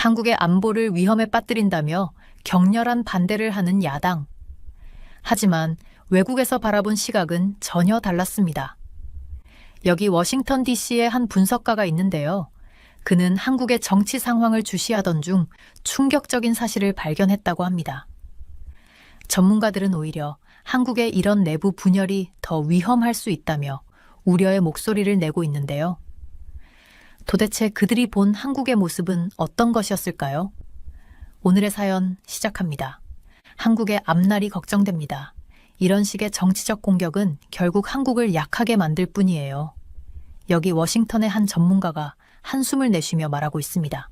한국의 안보를 위험에 빠뜨린다며 격렬한 반대를 하는 야당. 하지만 외국에서 바라본 시각은 전혀 달랐습니다. 여기 워싱턴 DC에 한 분석가가 있는데요. 그는 한국의 정치 상황을 주시하던 중 충격적인 사실을 발견했다고 합니다. 전문가들은 오히려 한국의 이런 내부 분열이 더 위험할 수 있다며 우려의 목소리를 내고 있는데요. 도대체 그들이 본 한국의 모습은 어떤 것이었을까요? 오늘의 사연 시작합니다. 한국의 앞날이 걱정됩니다. 이런 식의 정치적 공격은 결국 한국을 약하게 만들 뿐이에요. 여기 워싱턴의 한 전문가가 한숨을 내쉬며 말하고 있습니다.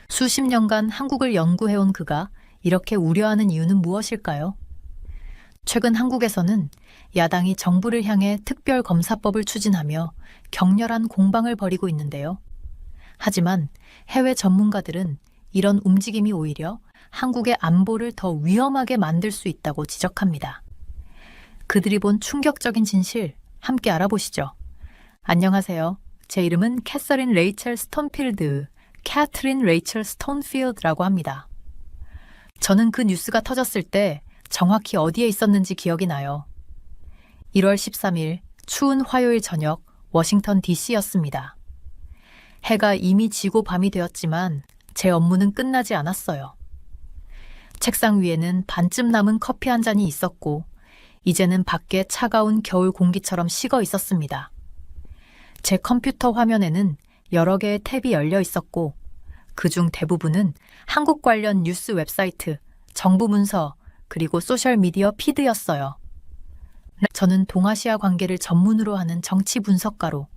수십 년간 한국을 연구해온 그가 이렇게 우려하는 이유는 무엇일까요? 최근 한국에서는 야당이 정부를 향해 특별검사법을 추진하며 격렬한 공방을 벌이고 있는데요. 하지만 해외 전문가들은 이런 움직임이 오히려 한국의 안보를 더 위험하게 만들 수 있다고 지적합니다. 그들이 본 충격적인 진실 함께 알아보시죠. 안녕하세요. 제 이름은 캐서린 레이첼 스톤필드, 캐트린 레이첼 스톤필드라고 합니다. 저는 그 뉴스가 터졌을 때 정확히 어디에 있었는지 기억이 나요. 1월 13일 추운 화요일 저녁 워싱턴 DC였습니다. 해가 이미 지고 밤이 되었지만 제 업무는 끝나지 않았어요. 책상 위에는 반쯤 남은 커피 한 잔이 있었고 이제는 밖에 차가운 겨울 공기처럼 식어 있었습니다. 제 컴퓨터 화면에는 여러 개의 탭이 열려 있었고 그중 대부분은 한국 관련 뉴스 웹사이트, 정부 문서, 그리고 소셜미디어 피드였어요. 저는 동아시아 관계를 전문으로 하는 정치 분석가로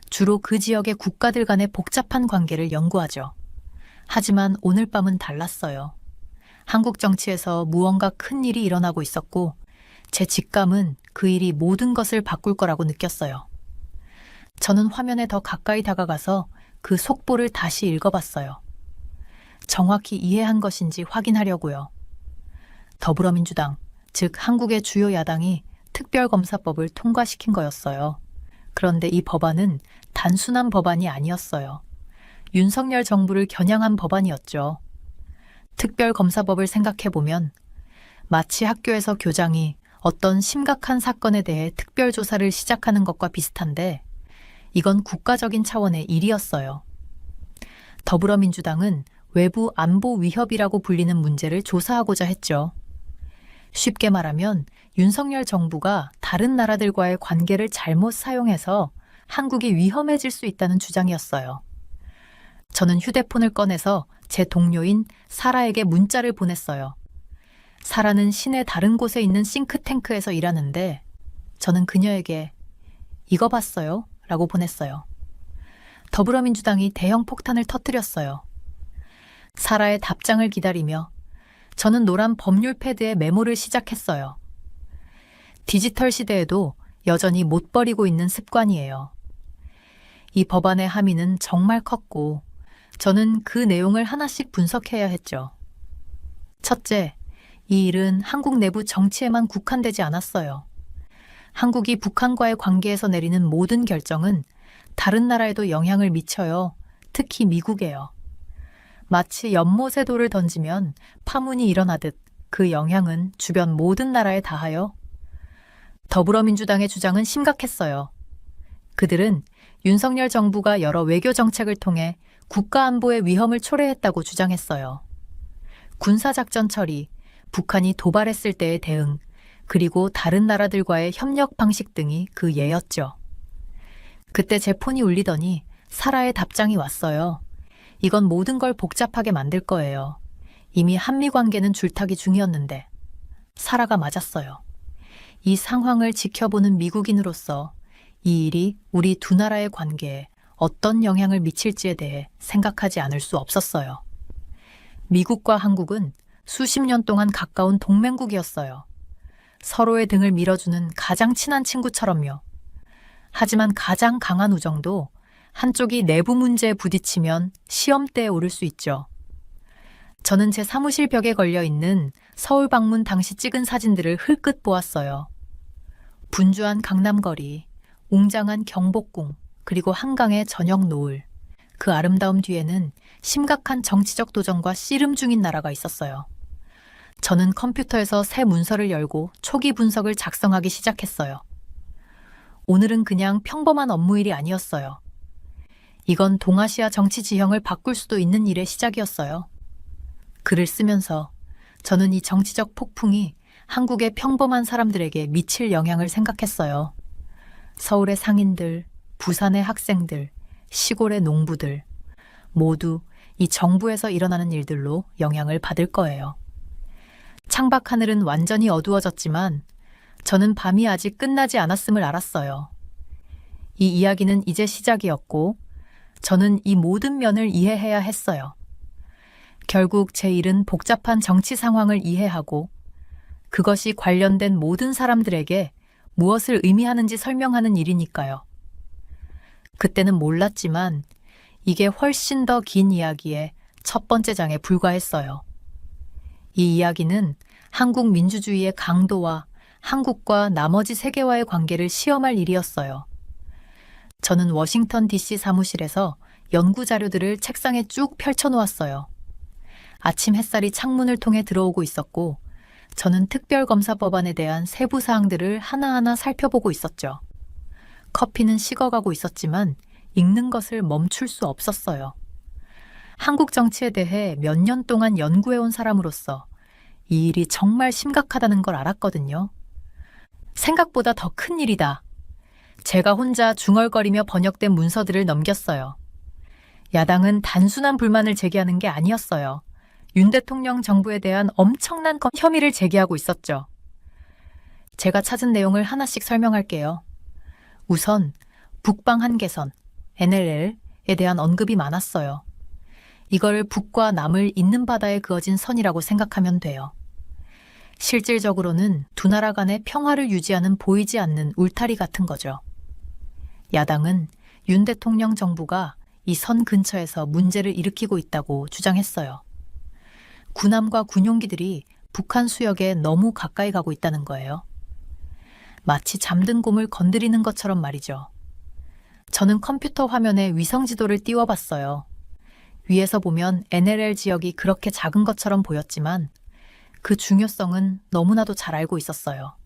주로 그 지역의 국가들 간의 복잡한 관계를 연구하죠. 하지만 오늘 밤은 달랐어요. 한국 정치에서 무언가 큰 일이 일어나고 있었고 제 직감은 그 일이 모든 것을 바꿀 거라고 느꼈어요. 저는 화면에 더 가까이 다가가서 그 속보를 다시 읽어봤어요. 정확히 이해한 것인지 확인하려고요. 더불어민주당, 즉 한국의 주요 야당이 특별검사법을 통과시킨 거였어요. 그런데 이 법안은 단순한 법안이 아니었어요. 윤석열 정부를 겨냥한 법안이었죠. 특별검사법을 생각해보면 마치 학교에서 교장이 어떤 심각한 사건에 대해 특별조사를 시작하는 것과 비슷한데 이건 국가적인 차원의 일이었어요. 더불어민주당은 외부 안보 위협이라고 불리는 문제를 조사하고자 했죠. 쉽게 말하면 윤석열 정부가 다른 나라들과의 관계를 잘못 사용해서 한국이 위험해질 수 있다는 주장이었어요. 저는 휴대폰을 꺼내서 제 동료인 사라에게 문자를 보냈어요. 사라는 시내 다른 곳에 있는 싱크탱크에서 일하는데 저는 그녀에게 이거 봤어요? 라고 보냈어요. 더불어민주당이 대형 폭탄을 터뜨렸어요. 사라의 답장을 기다리며 저는 노란 법률 패드에 메모를 시작했어요. 디지털 시대에도 여전히 못 버리고 있는 습관이에요. 이 법안의 함의는 정말 컸고 저는 그 내용을 하나씩 분석해야 했죠. 첫째, 이 일은 한국 내부 정치에만 국한되지 않았어요. 한국이 북한과의 관계에서 내리는 모든 결정은 다른 나라에도 영향을 미쳐요. 특히 미국에요. 마치 연못에 돌을 던지면 파문이 일어나듯 그 영향은 주변 모든 나라에 닿아요. 더불어민주당의 주장은 심각했어요. 그들은 윤석열 정부가 여러 외교 정책을 통해 국가안보의 위험을 초래했다고 주장했어요. 군사작전 처리, 북한이 도발했을 때의 대응, 그리고 다른 나라들과의 협력 방식 등이 그 예였죠. 그때 제 폰이 울리더니 사라의 답장이 왔어요. 이건 모든 걸 복잡하게 만들 거예요. 이미 한미 관계는 줄타기 중이었는데 사라가 맞았어요. 이 상황을 지켜보는 미국인으로서 이 일이 우리 두 나라의 관계에 어떤 영향을 미칠지에 대해 생각하지 않을 수 없었어요. 미국과 한국은 수십 년 동안 가까운 동맹국이었어요. 서로의 등을 밀어주는 가장 친한 친구처럼요. 하지만 가장 강한 우정도 한쪽이 내부 문제에 부딪히면 시험대에 오를 수 있죠. 저는 제 사무실 벽에 걸려있는 서울 방문 당시 찍은 사진들을 흘끗 보았어요. 분주한 강남거리, 웅장한 경복궁, 그리고 한강의 저녁 노을. 그 아름다움 뒤에는 심각한 정치적 도전과 씨름 중인 나라가 있었어요. 저는 컴퓨터에서 새 문서를 열고 초기 분석을 작성하기 시작했어요. 오늘은 그냥 평범한 업무일이 아니었어요. 이건 동아시아 정치 지형을 바꿀 수도 있는 일의 시작이었어요. 글을 쓰면서 저는 이 정치적 폭풍이 한국의 평범한 사람들에게 미칠 영향을 생각했어요. 서울의 상인들, 부산의 학생들, 시골의 농부들, 모두 이 정부에서 일어나는 일들로 영향을 받을 거예요. 창밖 하늘은 완전히 어두워졌지만 저는 밤이 아직 끝나지 않았음을 알았어요. 이 이야기는 이제 시작이었고 저는 이 모든 면을 이해해야 했어요. 결국 제 일은 복잡한 정치 상황을 이해하고 그것이 관련된 모든 사람들에게 무엇을 의미하는지 설명하는 일이니까요. 그때는 몰랐지만 이게 훨씬 더 긴 이야기의 첫 번째 장에 불과했어요. 이 이야기는 한국 민주주의의 강도와 한국과 나머지 세계와의 관계를 시험할 일이었어요. 저는 워싱턴 DC 사무실에서 연구 자료들을 책상에 쭉 펼쳐놓았어요. 아침 햇살이 창문을 통해 들어오고 있었고 저는 특별검사 법안에 대한 세부 사항들을 하나하나 살펴보고 있었죠. 커피는 식어가고 있었지만 읽는 것을 멈출 수 없었어요. 한국 정치에 대해 몇 년 동안 연구해온 사람으로서 이 일이 정말 심각하다는 걸 알았거든요. 생각보다 더 큰 일이다. 제가 혼자 중얼거리며 번역된 문서들을 넘겼어요. 야당은 단순한 불만을 제기하는 게 아니었어요. 윤 대통령 정부에 대한 엄청난 혐의를 제기하고 있었죠. 제가 찾은 내용을 하나씩 설명할게요. 우선 북방 한계선, NLL에 대한 언급이 많았어요. 이걸 북과 남을 잇는 바다에 그어진 선이라고 생각하면 돼요. 실질적으로는 두 나라 간의 평화를 유지하는 보이지 않는 울타리 같은 거죠. 야당은 윤 대통령 정부가 이 선 근처에서 문제를 일으키고 있다고 주장했어요. 군함과 군용기들이 북한 수역에 너무 가까이 가고 있다는 거예요. 마치 잠든 곰을 건드리는 것처럼 말이죠. 저는 컴퓨터 화면에 위성 지도를 띄워봤어요. 위에서 보면 NLL 지역이 그렇게 작은 것처럼 보였지만 그 중요성은 너무나도 잘 알고 있었어요.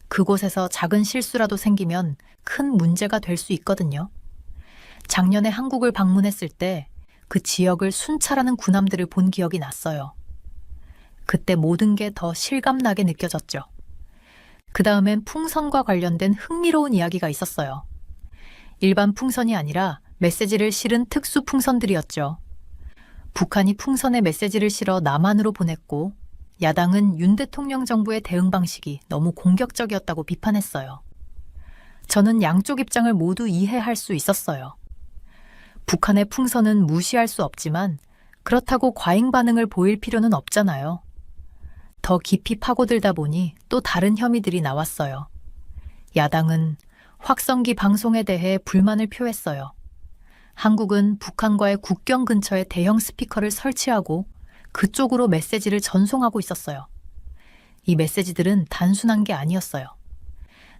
그곳에서 작은 실수라도 생기면 큰 문제가 될 수 있거든요. 작년에 한국을 방문했을 때 그 지역을 순찰하는 군함들을 본 기억이 났어요. 그때 모든 게 더 실감나게 느껴졌죠. 그 다음엔 풍선과 관련된 흥미로운 이야기가 있었어요. 일반 풍선이 아니라 메시지를 실은 특수 풍선들이었죠. 북한이 풍선에 메시지를 실어 남한으로 보냈고 야당은 윤 대통령 정부의 대응 방식이 너무 공격적이었다고 비판했어요. 저는 양쪽 입장을 모두 이해할 수 있었어요. 북한의 풍선은 무시할 수 없지만 그렇다고 과잉 반응을 보일 필요는 없잖아요. 더 깊이 파고들다 보니 또 다른 혐의들이 나왔어요. 야당은 확성기 방송에 대해 불만을 표했어요. 한국은 북한과의 국경 근처에 대형 스피커를 설치하고 그쪽으로 메시지를 전송하고 있었어요. 이 메시지들은 단순한 게 아니었어요.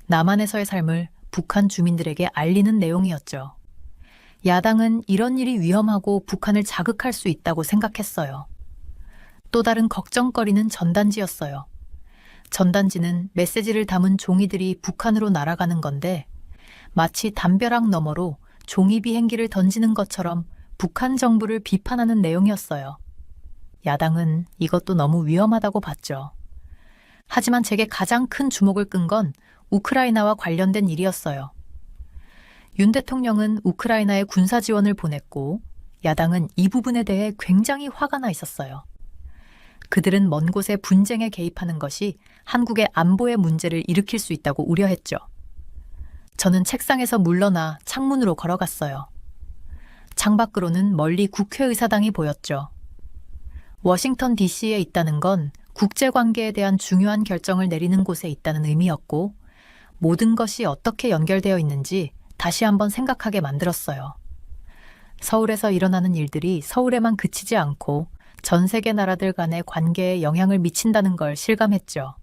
남한에서의 삶을 북한 주민들에게 알리는 내용이었죠. 야당은 이런 일이 위험하고 북한을 자극할 수 있다고 생각했어요. 또 다른 걱정거리는 전단지였어요. 전단지는 메시지를 담은 종이들이 북한으로 날아가는 건데 마치 담벼락 너머로 종이 비행기를 던지는 것처럼 북한 정부를 비판하는 내용이었어요. 야당은 이것도 너무 위험하다고 봤죠. 하지만 제게 가장 큰 주목을 끈 건 우크라이나와 관련된 일이었어요. 윤 대통령은 우크라이나에 군사 지원을 보냈고 야당은 이 부분에 대해 굉장히 화가 나 있었어요. 그들은 먼 곳의 분쟁에 개입하는 것이 한국의 안보의 문제를 일으킬 수 있다고 우려했죠. 저는 책상에서 물러나 창문으로 걸어갔어요. 창밖으로는 멀리 국회의사당이 보였죠. 워싱턴 DC에 있다는 건 국제관계에 대한 중요한 결정을 내리는 곳에 있다는 의미였고 모든 것이 어떻게 연결되어 있는지 다시 한번 생각하게 만들었어요. 서울에서 일어나는 일들이 서울에만 그치지 않고 전 세계 나라들 간의 관계에 영향을 미친다는 걸 실감했죠.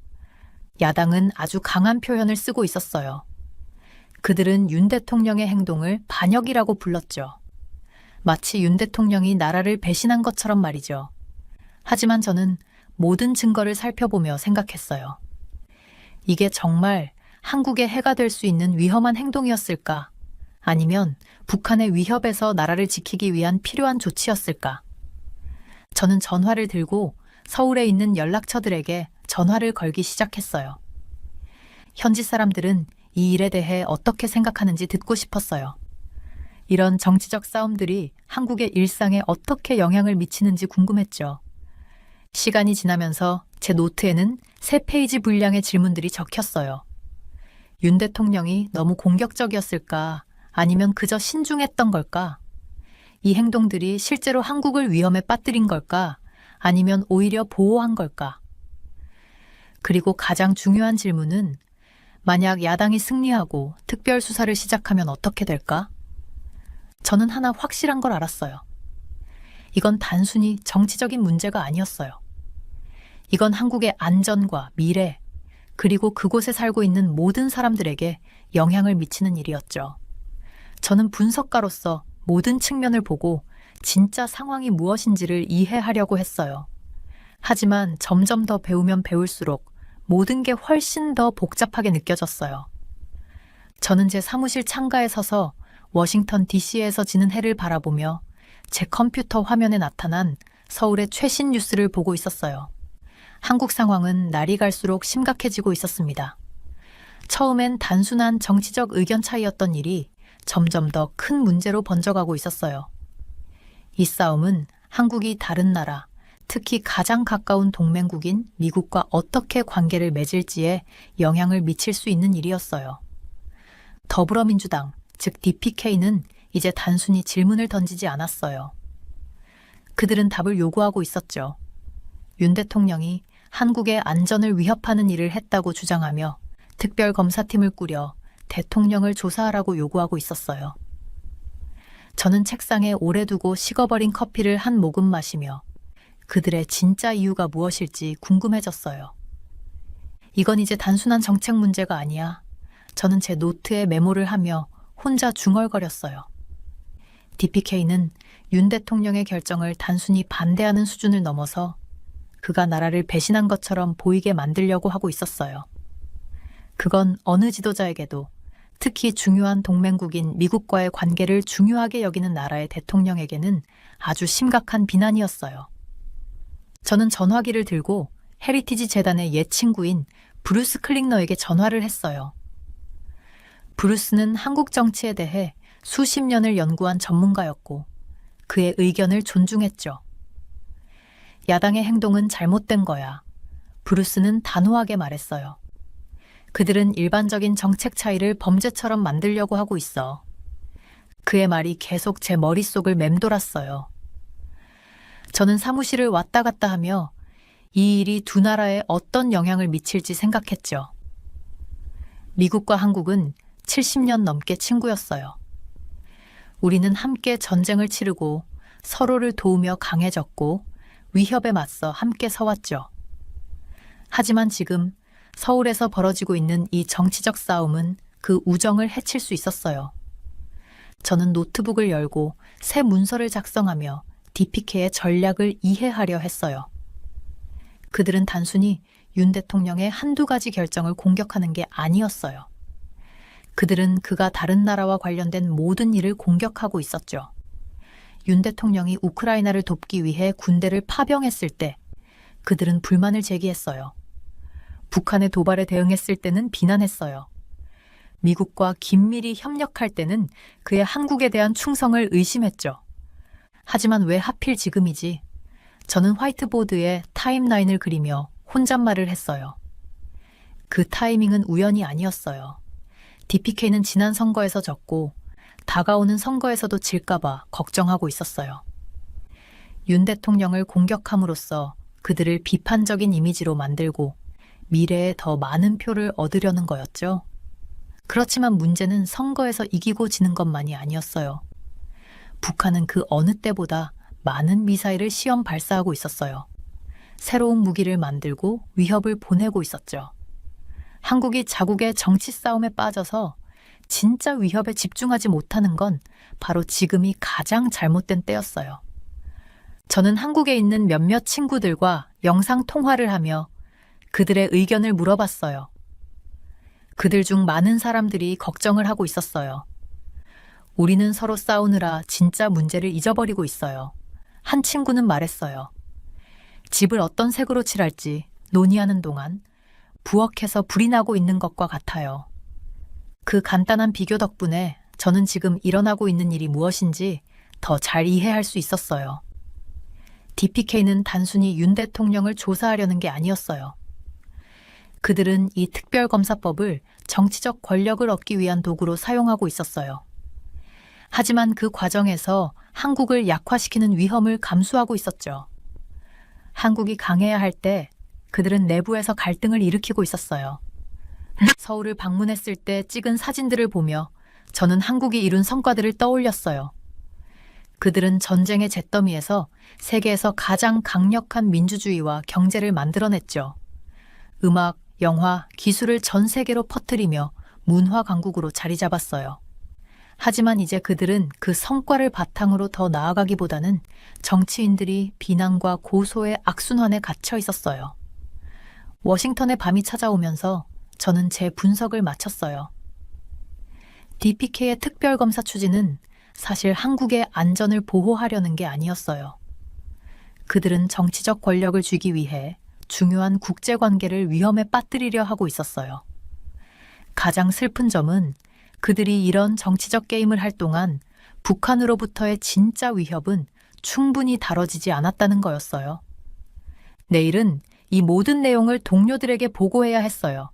야당은 아주 강한 표현을 쓰고 있었어요. 그들은 윤 대통령의 행동을 반역이라고 불렀죠. 마치 윤 대통령이 나라를 배신한 것처럼 말이죠. 하지만 저는 모든 증거를 살펴보며 생각했어요. 이게 정말 한국의 해가 될 수 있는 위험한 행동이었을까? 아니면 북한의 위협에서 나라를 지키기 위한 필요한 조치였을까? 저는 전화를 들고 서울에 있는 연락처들에게 전화를 걸기 시작했어요. 현지 사람들은 이 일에 대해 어떻게 생각하는지 듣고 싶었어요. 이런 정치적 싸움들이 한국의 일상에 어떻게 영향을 미치는지 궁금했죠. 시간이 지나면서 제 노트에는 3페이지 분량의 질문들이 적혔어요. 윤 대통령이 너무 공격적이었을까? 아니면 그저 신중했던 걸까? 이 행동들이 실제로 한국을 위험에 빠뜨린 걸까? 아니면 오히려 보호한 걸까? 그리고 가장 중요한 질문은 만약 야당이 승리하고 특별수사를 시작하면 어떻게 될까? 저는 하나 확실한 걸 알았어요. 이건 단순히 정치적인 문제가 아니었어요. 이건 한국의 안전과 미래, 그리고 그곳에 살고 있는 모든 사람들에게 영향을 미치는 일이었죠. 저는 분석가로서 모든 측면을 보고 진짜 상황이 무엇인지를 이해하려고 했어요. 하지만 점점 더 배우면 배울수록 모든 게 훨씬 더 복잡하게 느껴졌어요. 저는 제 사무실 창가에 서서 워싱턴 DC에서 지는 해를 바라보며 제 컴퓨터 화면에 나타난 서울의 최신 뉴스를 보고 있었어요. 한국 상황은 날이 갈수록 심각해지고 있었습니다. 처음엔 단순한 정치적 의견 차이였던 일이 점점 더 큰 문제로 번져가고 있었어요. 이 싸움은 한국이 다른 나라, 특히 가장 가까운 동맹국인 미국과 어떻게 관계를 맺을지에 영향을 미칠 수 있는 일이었어요. 더불어민주당, 즉 DPK는 이제 단순히 질문을 던지지 않았어요. 그들은 답을 요구하고 있었죠. 윤 대통령이 한국의 안전을 위협하는 일을 했다고 주장하며 특별검사팀을 꾸려 대통령을 조사하라고 요구하고 있었어요. 저는 책상에 오래 두고 식어버린 커피를 한 모금 마시며 그들의 진짜 이유가 무엇일지 궁금해졌어요. 이건 이제 단순한 정책 문제가 아니야. 저는 제 노트에 메모를 하며 혼자 중얼거렸어요. DPK는 윤 대통령의 결정을 단순히 반대하는 수준을 넘어서 그가 나라를 배신한 것처럼 보이게 만들려고 하고 있었어요. 그건 어느 지도자에게도 특히 중요한 동맹국인 미국과의 관계를 중요하게 여기는 나라의 대통령에게는 아주 심각한 비난이었어요. 저는 전화기를 들고 헤리티지 재단의 옛 친구인 브루스 클링너에게 전화를 했어요. 브루스는 한국 정치에 대해 수십 년을 연구한 전문가였고 그의 의견을 존중했죠. 야당의 행동은 잘못된 거야. 브루스는 단호하게 말했어요. 그들은 일반적인 정책 차이를 범죄처럼 만들려고 하고 있어. 그의 말이 계속 제 머릿속을 맴돌았어요. 저는 사무실을 왔다 갔다 하며 이 일이 두 나라에 어떤 영향을 미칠지 생각했죠. 미국과 한국은 70년 넘게 친구였어요. 우리는 함께 전쟁을 치르고 서로를 도우며 강해졌고 위협에 맞서 함께 서왔죠. 하지만 지금 서울에서 벌어지고 있는 이 정치적 싸움은 그 우정을 해칠 수 있었어요. 저는 노트북을 열고 새 문서를 작성하며 DPK의 전략을 이해하려 했어요. 그들은 단순히 윤 대통령의 한두 가지 결정을 공격하는 게 아니었어요. 그들은 그가 다른 나라와 관련된 모든 일을 공격하고 있었죠. 윤 대통령이 우크라이나를 돕기 위해 군대를 파병했을 때 그들은 불만을 제기했어요. 북한의 도발에 대응했을 때는 비난했어요. 미국과 긴밀히 협력할 때는 그의 한국에 대한 충성을 의심했죠. 하지만 왜 하필 지금이지? 저는 화이트보드에 타임라인을 그리며 혼잣말을 했어요. 그 타이밍은 우연이 아니었어요. DPK는 지난 선거에서 졌고 다가오는 선거에서도 질까봐 걱정하고 있었어요. 윤 대통령을 공격함으로써 그들을 비판적인 이미지로 만들고 미래에 더 많은 표를 얻으려는 거였죠. 그렇지만 문제는 선거에서 이기고 지는 것만이 아니었어요. 북한은 그 어느 때보다 많은 미사일을 시험 발사하고 있었어요. 새로운 무기를 만들고 위협을 보내고 있었죠. 한국이 자국의 정치 싸움에 빠져서 진짜 위협에 집중하지 못하는 건 바로 지금이 가장 잘못된 때였어요. 저는 한국에 있는 몇몇 친구들과 영상 통화를 하며 그들의 의견을 물어봤어요. 그들 중 많은 사람들이 걱정을 하고 있었어요. 우리는 서로 싸우느라 진짜 문제를 잊어버리고 있어요. 한 친구는 말했어요. 집을 어떤 색으로 칠할지 논의하는 동안 부엌에서 불이 나고 있는 것과 같아요. 그 간단한 비교 덕분에 저는 지금 일어나고 있는 일이 무엇인지 더 잘 이해할 수 있었어요. DPK는 단순히 윤 대통령을 조사하려는 게 아니었어요. 그들은 이 특별검사법을 정치적 권력을 얻기 위한 도구로 사용하고 있었어요. 하지만 그 과정에서 한국을 약화시키는 위험을 감수하고 있었죠. 한국이 강해야 할 때 그들은 내부에서 갈등을 일으키고 있었어요. 서울을 방문했을 때 찍은 사진들을 보며 저는 한국이 이룬 성과들을 떠올렸어요. 그들은 전쟁의 잿더미에서 세계에서 가장 강력한 민주주의와 경제를 만들어냈죠. 음악, 영화, 기술을 전 세계로 퍼뜨리며 문화 강국으로 자리 잡았어요. 하지만 이제 그들은 그 성과를 바탕으로 더 나아가기보다는 정치인들이 비난과 고소의 악순환에 갇혀 있었어요. 워싱턴의 밤이 찾아오면서 저는 제 분석을 마쳤어요. DPK의 특별검사 추진은 사실 한국의 안전을 보호하려는 게 아니었어요. 그들은 정치적 권력을 쥐기 위해 중요한 국제관계를 위험에 빠뜨리려 하고 있었어요. 가장 슬픈 점은 그들이 이런 정치적 게임을 할 동안 북한으로부터의 진짜 위협은 충분히 다뤄지지 않았다는 거였어요. 내일은 이 모든 내용을 동료들에게 보고해야 했어요.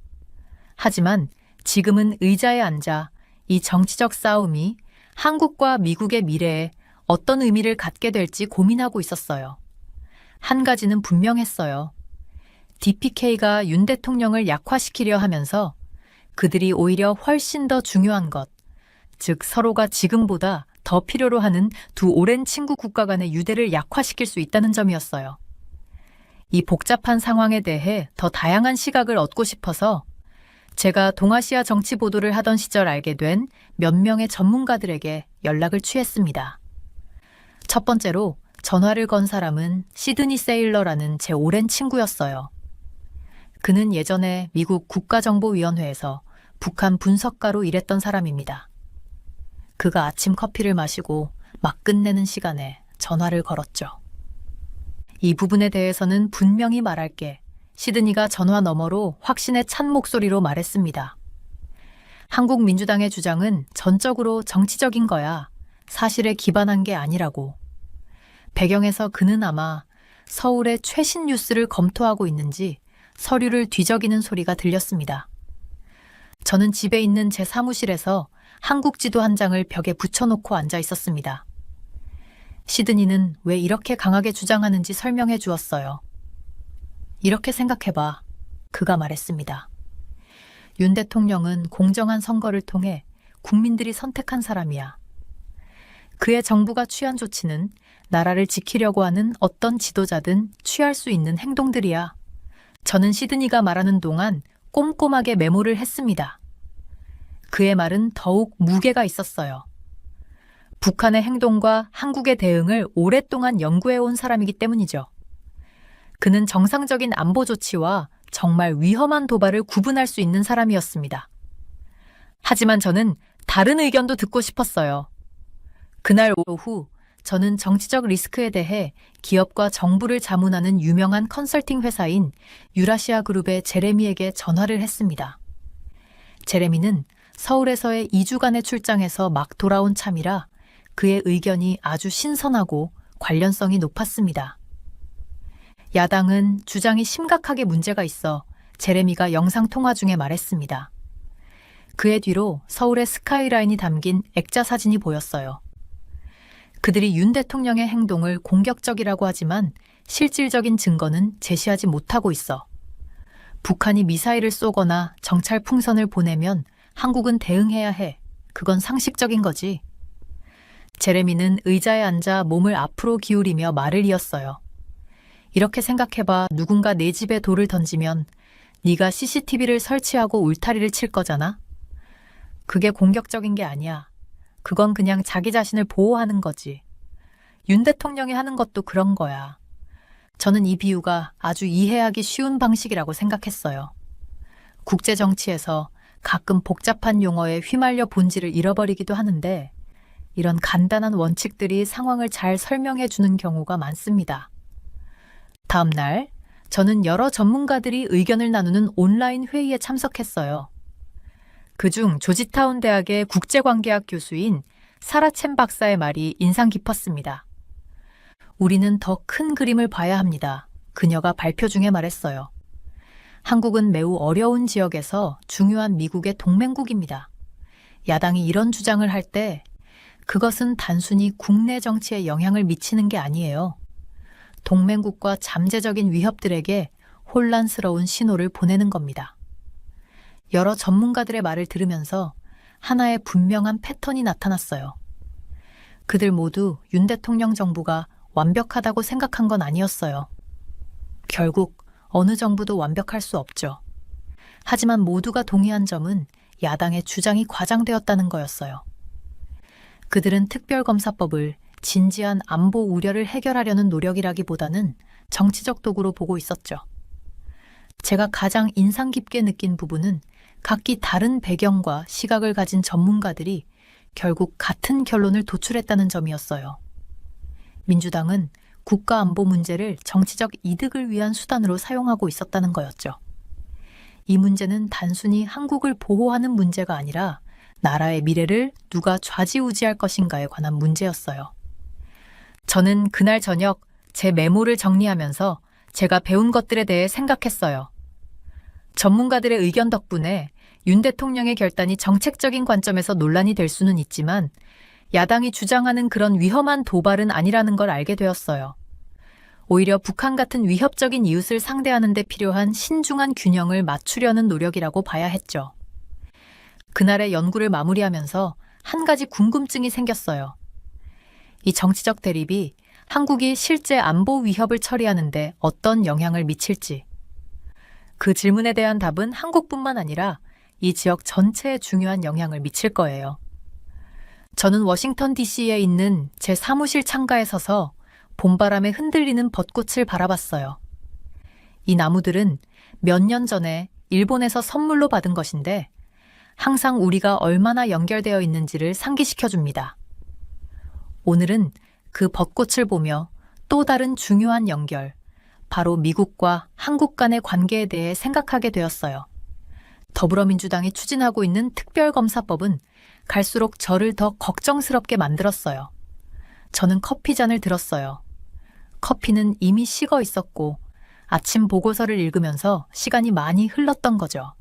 하지만 지금은 의자에 앉아 이 정치적 싸움이 한국과 미국의 미래에 어떤 의미를 갖게 될지 고민하고 있었어요. 한 가지는 분명했어요. DPK가 윤 대통령을 약화시키려 하면서 그들이 오히려 훨씬 더 중요한 것, 즉 서로가 지금보다 더 필요로 하는 두 오랜 친구 국가 간의 유대를 약화시킬 수 있다는 점이었어요. 이 복잡한 상황에 대해 더 다양한 시각을 얻고 싶어서 제가 동아시아 정치 보도를 하던 시절 알게 된 몇 명의 전문가들에게 연락을 취했습니다. 첫 번째로 전화를 건 사람은 시드니 세일러라는 제 오랜 친구였어요. 그는 예전에 미국 국가정보위원회에서 북한 분석가로 일했던 사람입니다. 그가 아침 커피를 마시고 막 끝내는 시간에 전화를 걸었죠. 이 부분에 대해서는 분명히 말할게. 시드니가 전화 너머로 확신에 찬 목소리로 말했습니다. 한국 민주당의 주장은 전적으로 정치적인 거야. 사실에 기반한 게 아니라고. 배경에서 그는 아마 서울의 최신 뉴스를 검토하고 있는지 서류를 뒤적이는 소리가 들렸습니다. 저는 집에 있는 제 사무실에서 한국 지도 한 장을 벽에 붙여놓고 앉아 있었습니다. 시드니는 왜 이렇게 강하게 주장하는지 설명해 주었어요. 이렇게 생각해봐. 그가 말했습니다. 윤 대통령은 공정한 선거를 통해 국민들이 선택한 사람이야. 그의 정부가 취한 조치는 나라를 지키려고 하는 어떤 지도자든 취할 수 있는 행동들이야. 저는 시드니가 말하는 동안 꼼꼼하게 메모를 했습니다. 그의 말은 더욱 무게가 있었어요. 북한의 행동과 한국의 대응을 오랫동안 연구해온 사람이기 때문이죠. 그는 정상적인 안보 조치와 정말 위험한 도발을 구분할 수 있는 사람이었습니다. 하지만 저는 다른 의견도 듣고 싶었어요. 그날 오후 저는 정치적 리스크에 대해 기업과 정부를 자문하는 유명한 컨설팅 회사인 유라시아 그룹의 제레미에게 전화를 했습니다. 제레미는 서울에서의 2주간의 출장에서 막 돌아온 참이라 그의 의견이 아주 신선하고 관련성이 높았습니다. 야당은 주장이 심각하게 문제가 있어 제레미가 영상통화 중에 말했습니다. 그의 뒤로 서울의 스카이라인이 담긴 액자 사진이 보였어요. 그들이 윤 대통령의 행동을 공격적이라고 하지만 실질적인 증거는 제시하지 못하고 있어. 북한이 미사일을 쏘거나 정찰 풍선을 보내면 한국은 대응해야 해. 그건 상식적인 거지. 제레미는 의자에 앉아 몸을 앞으로 기울이며 말을 이었어요. 이렇게 생각해봐. 누군가 내 집에 돌을 던지면 네가 CCTV를 설치하고 울타리를 칠 거잖아. 그게 공격적인 게 아니야. 그건 그냥 자기 자신을 보호하는 거지. 윤 대통령이 하는 것도 그런 거야. 저는 이 비유가 아주 이해하기 쉬운 방식이라고 생각했어요. 국제 정치에서 가끔 복잡한 용어에 휘말려 본질을 잃어버리기도 하는데 이런 간단한 원칙들이 상황을 잘 설명해 주는 경우가 많습니다. 다음 날, 저는 여러 전문가들이 의견을 나누는 온라인 회의에 참석했어요. 그중 조지타운 대학의 국제관계학 교수인 사라 첸 박사의 말이 인상 깊었습니다. 우리는 더 큰 그림을 봐야 합니다. 그녀가 발표 중에 말했어요. 한국은 매우 어려운 지역에서 중요한 미국의 동맹국입니다. 야당이 이런 주장을 할 때 그것은 단순히 국내 정치에 영향을 미치는 게 아니에요. 동맹국과 잠재적인 위협들에게 혼란스러운 신호를 보내는 겁니다. 여러 전문가들의 말을 들으면서 하나의 분명한 패턴이 나타났어요. 그들 모두 윤 대통령 정부가 완벽하다고 생각한 건 아니었어요. 결국 어느 정부도 완벽할 수 없죠. 하지만 모두가 동의한 점은 야당의 주장이 과장되었다는 거였어요. 그들은 특별검사법을 진지한 안보 우려를 해결하려는 노력이라기보다는 정치적 도구로 보고 있었죠. 제가 가장 인상 깊게 느낀 부분은 각기 다른 배경과 시각을 가진 전문가들이 결국 같은 결론을 도출했다는 점이었어요. 민주당은 국가안보 문제를 정치적 이득을 위한 수단으로 사용하고 있었다는 거였죠. 이 문제는 단순히 한국을 보호하는 문제가 아니라 나라의 미래를 누가 좌지우지할 것인가에 관한 문제였어요. 저는 그날 저녁 제 메모를 정리하면서 제가 배운 것들에 대해 생각했어요. 전문가들의 의견 덕분에 윤 대통령의 결단이 정책적인 관점에서 논란이 될 수는 있지만 야당이 주장하는 그런 위험한 도발은 아니라는 걸 알게 되었어요. 오히려 북한 같은 위협적인 이웃을 상대하는 데 필요한 신중한 균형을 맞추려는 노력이라고 봐야 했죠. 그날의 연구를 마무리하면서 한 가지 궁금증이 생겼어요. 이 정치적 대립이 한국이 실제 안보 위협을 처리하는데 어떤 영향을 미칠지. 그 질문에 대한 답은 한국뿐만 아니라 이 지역 전체에 중요한 영향을 미칠 거예요. 저는 워싱턴 DC에 있는 제 사무실 창가에 서서 봄바람에 흔들리는 벚꽃을 바라봤어요. 이 나무들은 몇 년 전에 일본에서 선물로 받은 것인데 항상 우리가 얼마나 연결되어 있는지를 상기시켜줍니다. 오늘은 그 벚꽃을 보며 또 다른 중요한 연결, 바로 미국과 한국 간의 관계에 대해 생각하게 되었어요. 더불어민주당이 추진하고 있는 특별검사법은 갈수록 저를 더 걱정스럽게 만들었어요. 저는 커피잔을 들었어요. 커피는 이미 식어 있었고 아침 보고서를 읽으면서 시간이 많이 흘렀던 거죠.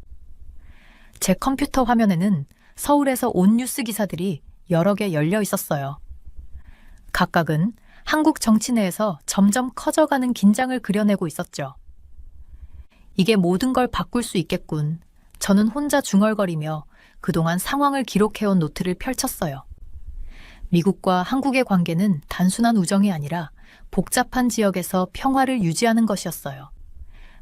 제 컴퓨터 화면에는 서울에서 온 뉴스 기사들이 여러 개 열려 있었어요. 각각은 한국 정치 내에서 점점 커져가는 긴장을 그려내고 있었죠. 이게 모든 걸 바꿀 수 있겠군. 저는 혼자 중얼거리며 그동안 상황을 기록해온 노트를 펼쳤어요. 미국과 한국의 관계는 단순한 우정이 아니라 복잡한 지역에서 평화를 유지하는 것이었어요.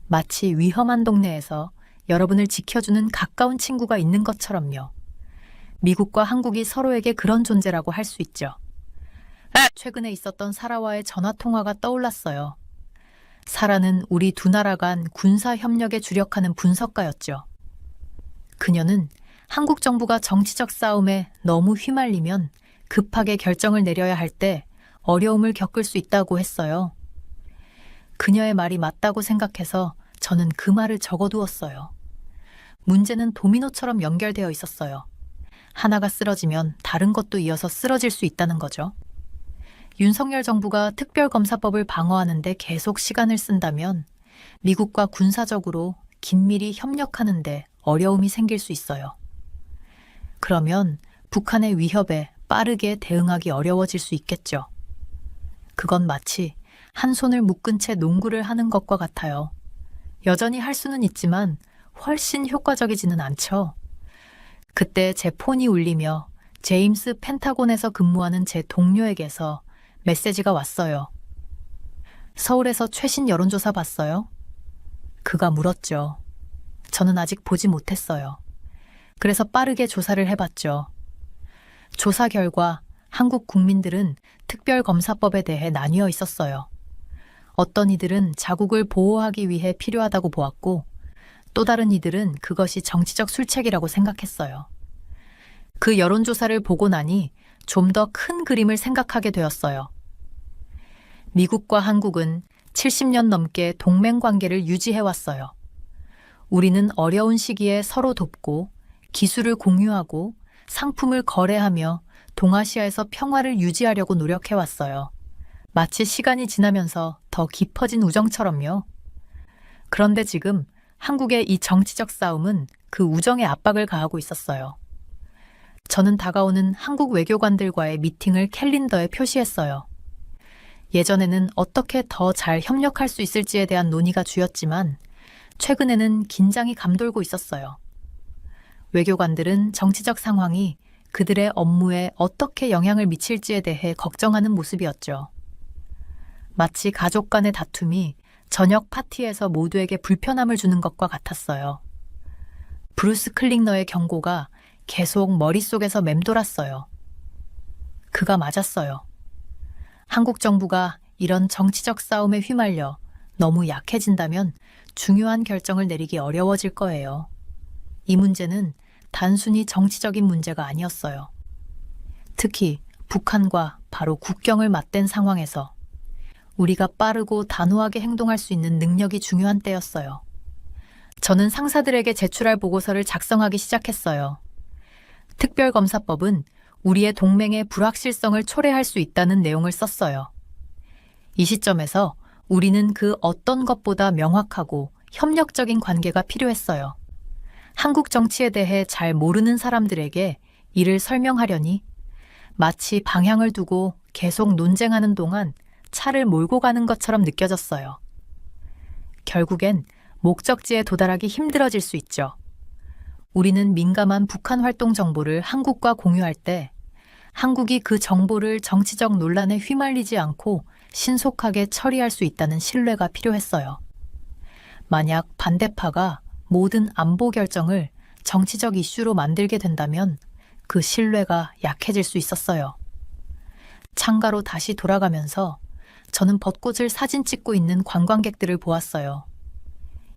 마치 위험한 동네에서 여러분을 지켜주는 가까운 친구가 있는 것처럼요. 미국과 한국이 서로에게 그런 존재라고 할 수 있죠. 최근에 있었던 사라와의 전화통화가 떠올랐어요. 사라는 우리 두 나라 간 군사협력에 주력하는 분석가였죠. 그녀는 한국 정부가 정치적 싸움에 너무 휘말리면 급하게 결정을 내려야 할 때 어려움을 겪을 수 있다고 했어요. 그녀의 말이 맞다고 생각해서 저는 그 말을 적어두었어요. 문제는 도미노처럼 연결되어 있었어요. 하나가 쓰러지면 다른 것도 이어서 쓰러질 수 있다는 거죠. 윤석열 정부가 특별검사법을 방어하는데 계속 시간을 쓴다면 미국과 군사적으로 긴밀히 협력하는데 어려움이 생길 수 있어요. 그러면 북한의 위협에 빠르게 대응하기 어려워질 수 있겠죠. 그건 마치 한 손을 묶은 채 농구를 하는 것과 같아요. 여전히 할 수는 있지만 훨씬 효과적이지는 않죠. 그때 제 폰이 울리며 제임스 펜타곤에서 근무하는 제 동료에게서 메시지가 왔어요. 서울에서 최신 여론조사 봤어요? 그가 물었죠. 저는 아직 보지 못했어요. 그래서 빠르게 조사를 해봤죠. 조사 결과 한국 국민들은 특별검사법에 대해 나뉘어 있었어요. 어떤 이들은 자국을 보호하기 위해 필요하다고 보았고, 또 다른 이들은 그것이 정치적 술책이라고 생각했어요. 그 여론조사를 보고 나니 좀 더 큰 그림을 생각하게 되었어요. 미국과 한국은 70년 넘게 동맹 관계를 유지해왔어요. 우리는 어려운 시기에 서로 돕고 기술을 공유하고 상품을 거래하며 동아시아에서 평화를 유지하려고 노력해왔어요. 마치 시간이 지나면서 더 깊어진 우정처럼요. 그런데 지금 한국의 이 정치적 싸움은 그 우정에 압박을 가하고 있었어요. 저는 다가오는 한국 외교관들과의 미팅을 캘린더에 표시했어요. 예전에는 어떻게 더 잘 협력할 수 있을지에 대한 논의가 주였지만 최근에는 긴장이 감돌고 있었어요. 외교관들은 정치적 상황이 그들의 업무에 어떻게 영향을 미칠지에 대해 걱정하는 모습이었죠. 마치 가족 간의 다툼이 저녁 파티에서 모두에게 불편함을 주는 것과 같았어요. 브루스 클링너의 경고가 계속 머릿속에서 맴돌았어요. 그가 맞았어요. 한국 정부가 이런 정치적 싸움에 휘말려 너무 약해진다면 중요한 결정을 내리기 어려워질 거예요. 이 문제는 단순히 정치적인 문제가 아니었어요. 특히 북한과 바로 국경을 맞댄 상황에서 우리가 빠르고 단호하게 행동할 수 있는 능력이 중요한 때였어요. 저는 상사들에게 제출할 보고서를 작성하기 시작했어요. 특별검사법은 우리의 동맹의 불확실성을 초래할 수 있다는 내용을 썼어요. 이 시점에서 우리는 그 어떤 것보다 명확하고 협력적인 관계가 필요했어요. 한국 정치에 대해 잘 모르는 사람들에게 이를 설명하려니 마치 방향을 두고 계속 논쟁하는 동안 차를 몰고 가는 것처럼 느껴졌어요. 결국엔 목적지에 도달하기 힘들어질 수 있죠. 우리는 민감한 북한 활동 정보를 한국과 공유할 때 한국이 그 정보를 정치적 논란에 휘말리지 않고 신속하게 처리할 수 있다는 신뢰가 필요했어요. 만약 반대파가 모든 안보 결정을 정치적 이슈로 만들게 된다면 그 신뢰가 약해질 수 있었어요. 창가로 다시 돌아가면서 저는 벚꽃을 사진 찍고 있는 관광객들을 보았어요.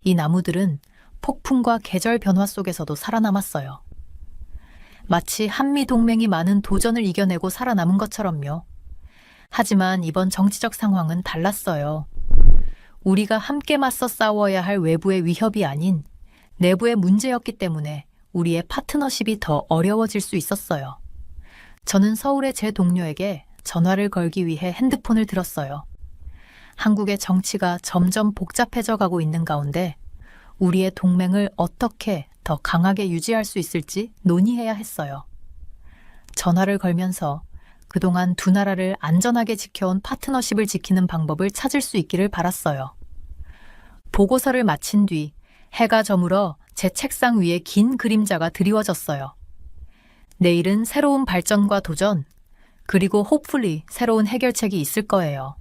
이 나무들은 폭풍과 계절 변화 속에서도 살아남았어요. 마치 한미동맹이 많은 도전을 이겨내고 살아남은 것처럼요. 하지만 이번 정치적 상황은 달랐어요. 우리가 함께 맞서 싸워야 할 외부의 위협이 아닌 내부의 문제였기 때문에 우리의 파트너십이 더 어려워질 수 있었어요. 저는 서울의 제 동료에게 전화를 걸기 위해 핸드폰을 들었어요. 한국의 정치가 점점 복잡해져 가고 있는 가운데 우리의 동맹을 어떻게 더 강하게 유지할 수 있을지 논의해야 했어요. 전화를 걸면서 그동안 두 나라를 안전하게 지켜온 파트너십을 지키는 방법을 찾을 수 있기를 바랐어요. 보고서를 마친 뒤 해가 저물어 제 책상 위에 긴 그림자가 드리워졌어요. 내일은 새로운 발전과 도전, 그리고 hopefully 새로운 해결책이 있을 거예요.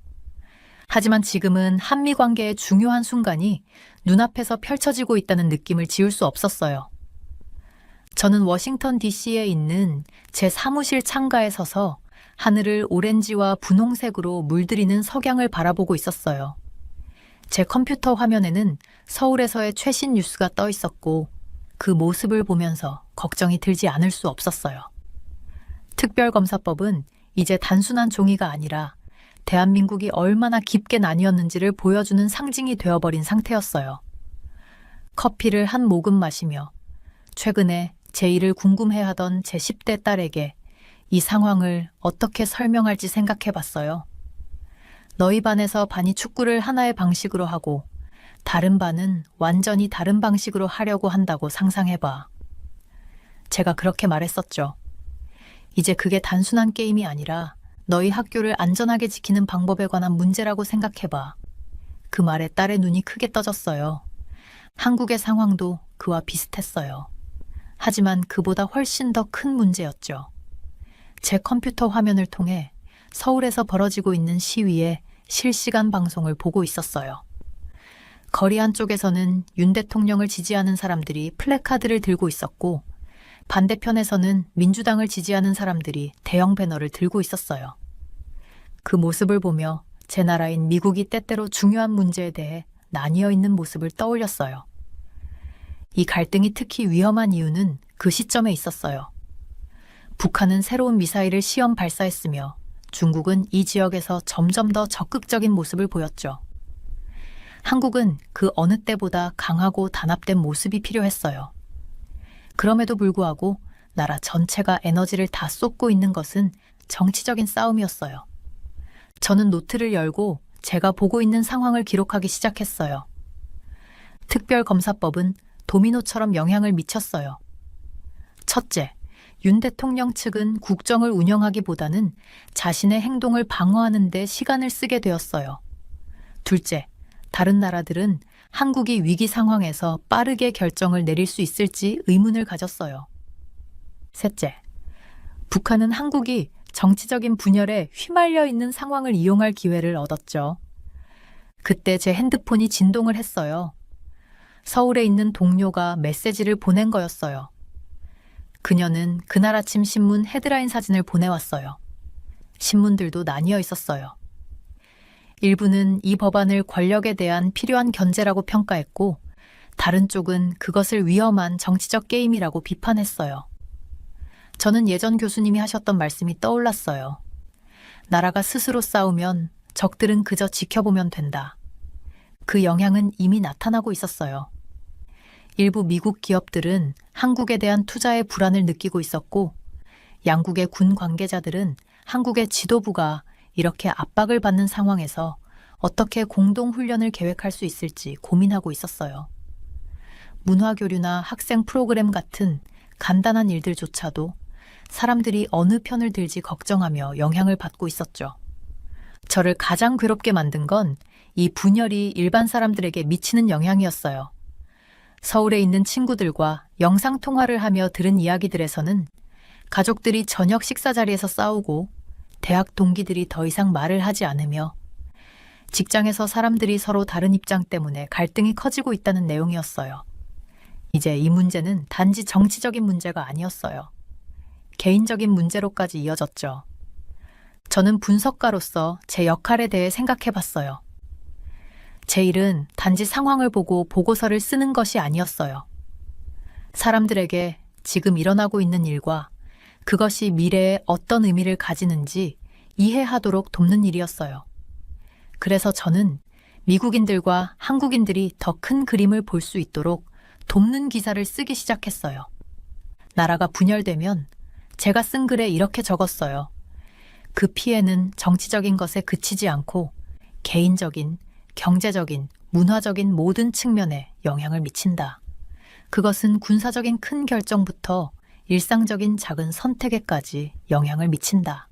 하지만 지금은 한미 관계의 중요한 순간이 눈앞에서 펼쳐지고 있다는 느낌을 지울 수 없었어요. 저는 워싱턴 DC에 있는 제 사무실 창가에 서서 하늘을 오렌지와 분홍색으로 물들이는 석양을 바라보고 있었어요. 제 컴퓨터 화면에는 서울에서의 최신 뉴스가 떠 있었고 그 모습을 보면서 걱정이 들지 않을 수 없었어요. 특별검사법은 이제 단순한 종이가 아니라 대한민국이 얼마나 깊게 나뉘었는지를 보여주는 상징이 되어버린 상태였어요. 커피를 한 모금 마시며 최근에 제 일을 궁금해하던 제 10대 딸에게 이 상황을 어떻게 설명할지 생각해봤어요. 너희 반에서 반이 축구를 하나의 방식으로 하고 다른 반은 완전히 다른 방식으로 하려고 한다고 상상해봐. 제가 그렇게 말했었죠. 이제 그게 단순한 게임이 아니라 너희 학교를 안전하게 지키는 방법에 관한 문제라고 생각해봐. 그 말에 딸의 눈이 크게 떠졌어요. 한국의 상황도 그와 비슷했어요. 하지만 그보다 훨씬 더 큰 문제였죠. 제 컴퓨터 화면을 통해 서울에서 벌어지고 있는 시위의 실시간 방송을 보고 있었어요. 거리 한쪽에서는 윤 대통령을 지지하는 사람들이 플래카드를 들고 있었고 반대편에서는 민주당을 지지하는 사람들이 대형 배너를 들고 있었어요. 그 모습을 보며 제 나라인 미국이 때때로 중요한 문제에 대해 나뉘어 있는 모습을 떠올렸어요. 이 갈등이 특히 위험한 이유는 그 시점에 있었어요. 북한은 새로운 미사일을 시험 발사했으며 중국은 이 지역에서 점점 더 적극적인 모습을 보였죠. 한국은 그 어느 때보다 강하고 단합된 모습이 필요했어요. 그럼에도 불구하고 나라 전체가 에너지를 다 쏟고 있는 것은 정치적인 싸움이었어요. 저는 노트를 열고 제가 보고 있는 상황을 기록하기 시작했어요. 특별검사법은 도미노처럼 영향을 미쳤어요. 첫째, 윤 대통령 측은 국정을 운영하기보다는 자신의 행동을 방어하는 데 시간을 쓰게 되었어요. 둘째, 다른 나라들은 한국이 위기 상황에서 빠르게 결정을 내릴 수 있을지 의문을 가졌어요. 셋째, 북한은 한국이 정치적인 분열에 휘말려 있는 상황을 이용할 기회를 얻었죠. 그때 제 핸드폰이 진동을 했어요. 서울에 있는 동료가 메시지를 보낸 거였어요. 그녀는 그날 아침 신문 헤드라인 사진을 보내왔어요. 신문들도 나뉘어 있었어요. 일부는 이 법안을 권력에 대한 필요한 견제라고 평가했고, 다른 쪽은 그것을 위험한 정치적 게임이라고 비판했어요. 저는 예전 교수님이 하셨던 말씀이 떠올랐어요. 나라가 스스로 싸우면 적들은 그저 지켜보면 된다. 그 영향은 이미 나타나고 있었어요. 일부 미국 기업들은 한국에 대한 투자의 불안을 느끼고 있었고, 양국의 군 관계자들은 한국의 지도부가 이렇게 압박을 받는 상황에서 어떻게 공동훈련을 계획할 수 있을지 고민하고 있었어요. 문화교류나 학생 프로그램 같은 간단한 일들조차도 사람들이 어느 편을 들지 걱정하며 영향을 받고 있었죠. 저를 가장 괴롭게 만든 건 이 분열이 일반 사람들에게 미치는 영향이었어요. 서울에 있는 친구들과 영상통화를 하며 들은 이야기들에서는 가족들이 저녁 식사 자리에서 싸우고 대학 동기들이 더 이상 말을 하지 않으며 직장에서 사람들이 서로 다른 입장 때문에 갈등이 커지고 있다는 내용이었어요. 이제 이 문제는 단지 정치적인 문제가 아니었어요. 개인적인 문제로까지 이어졌죠. 저는 분석가로서 제 역할에 대해 생각해 봤어요. 제 일은 단지 상황을 보고 보고서를 쓰는 것이 아니었어요. 사람들에게 지금 일어나고 있는 일과 그것이 미래에 어떤 의미를 가지는지 이해하도록 돕는 일이었어요. 그래서 저는 미국인들과 한국인들이 더 큰 그림을 볼 수 있도록 돕는 기사를 쓰기 시작했어요. 나라가 분열되면 제가 쓴 글에 이렇게 적었어요. 그 피해는 정치적인 것에 그치지 않고 개인적인, 경제적인, 문화적인 모든 측면에 영향을 미친다. 그것은 군사적인 큰 결정부터 일상적인 작은 선택에까지 영향을 미친다.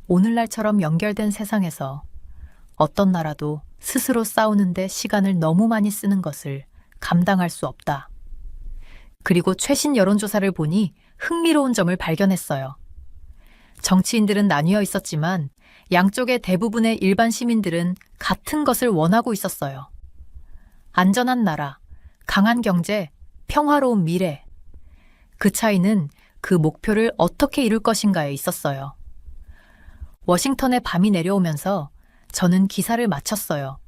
오늘날처럼 연결된 세상에서 어떤 나라도 스스로 싸우는데 시간을 너무 많이 쓰는 것을 감당할 수 없다. 그리고 최신 여론조사를 보니 흥미로운 점을 발견했어요. 정치인들은 나뉘어 있었지만 양쪽의 대부분의 일반 시민들은 같은 것을 원하고 있었어요. 안전한 나라, 강한 경제, 평화로운 미래. 그 차이는 그 목표를 어떻게 이룰 것인가에 있었어요. 워싱턴에 밤이 내려오면서 저는 기사를 마쳤어요.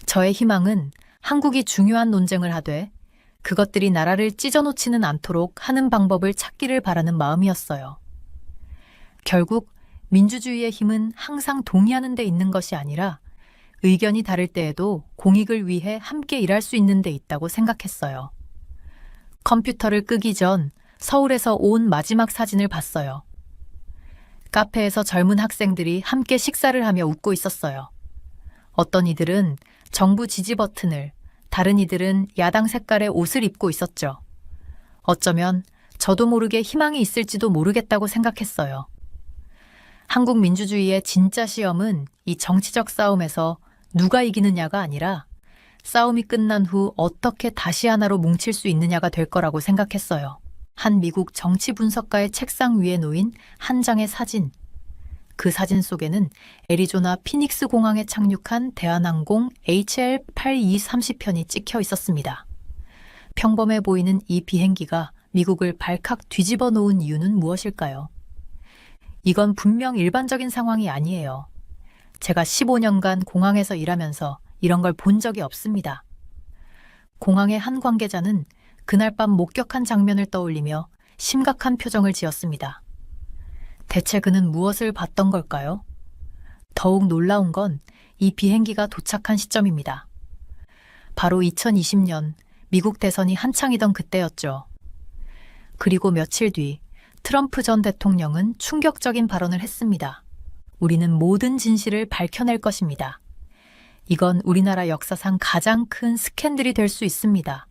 저의 희망은 한국이 중요한 논쟁을 하되 그것들이 나라를 찢어놓지는 않도록 하는 방법을 찾기를 바라는 마음이었어요. 결국 민주주의의 힘은 항상 동의하는 데 있는 것이 아니라 의견이 다를 때에도 공익을 위해 함께 일할 수 있는 데 있다고 생각했어요. 컴퓨터를 끄기 전 서울에서 온 마지막 사진을 봤어요. 카페에서 젊은 학생들이 함께 식사를 하며 웃고 있었어요. 어떤 이들은 정부 지지 버튼을, 다른 이들은 야당 색깔의 옷을 입고 있었죠. 어쩌면 저도 모르게 희망이 있을지도 모르겠다고 생각했어요. 한국 민주주의의 진짜 시험은 이 정치적 싸움에서 누가 이기느냐가 아니라 싸움이 끝난 후 어떻게 다시 하나로 뭉칠 수 있느냐가 될 거라고 생각했어요. 한 미국 정치 분석가의 책상 위에 놓인 한 장의 사진. 그 사진 속에는 애리조나 피닉스 공항에 착륙한 대한항공 HL-8230편이 찍혀 있었습니다. 평범해 보이는 이 비행기가 미국을 발칵 뒤집어 놓은 이유는 무엇일까요? 이건 분명 일반적인 상황이 아니에요. 제가 15년간 공항에서 일하면서 이런 걸 본 적이 없습니다. 공항의 한 관계자는 그날 밤 목격한 장면을 떠올리며 심각한 표정을 지었습니다. 대체 그는 무엇을 봤던 걸까요? 더욱 놀라운 건 이 비행기가 도착한 시점입니다. 바로 2020년 미국 대선이 한창이던 그때였죠. 그리고 며칠 뒤 트럼프 전 대통령은 충격적인 발언을 했습니다. 우리는 모든 진실을 밝혀낼 것입니다. 이건 우리나라 역사상 가장 큰 스캔들이 될 수 있습니다.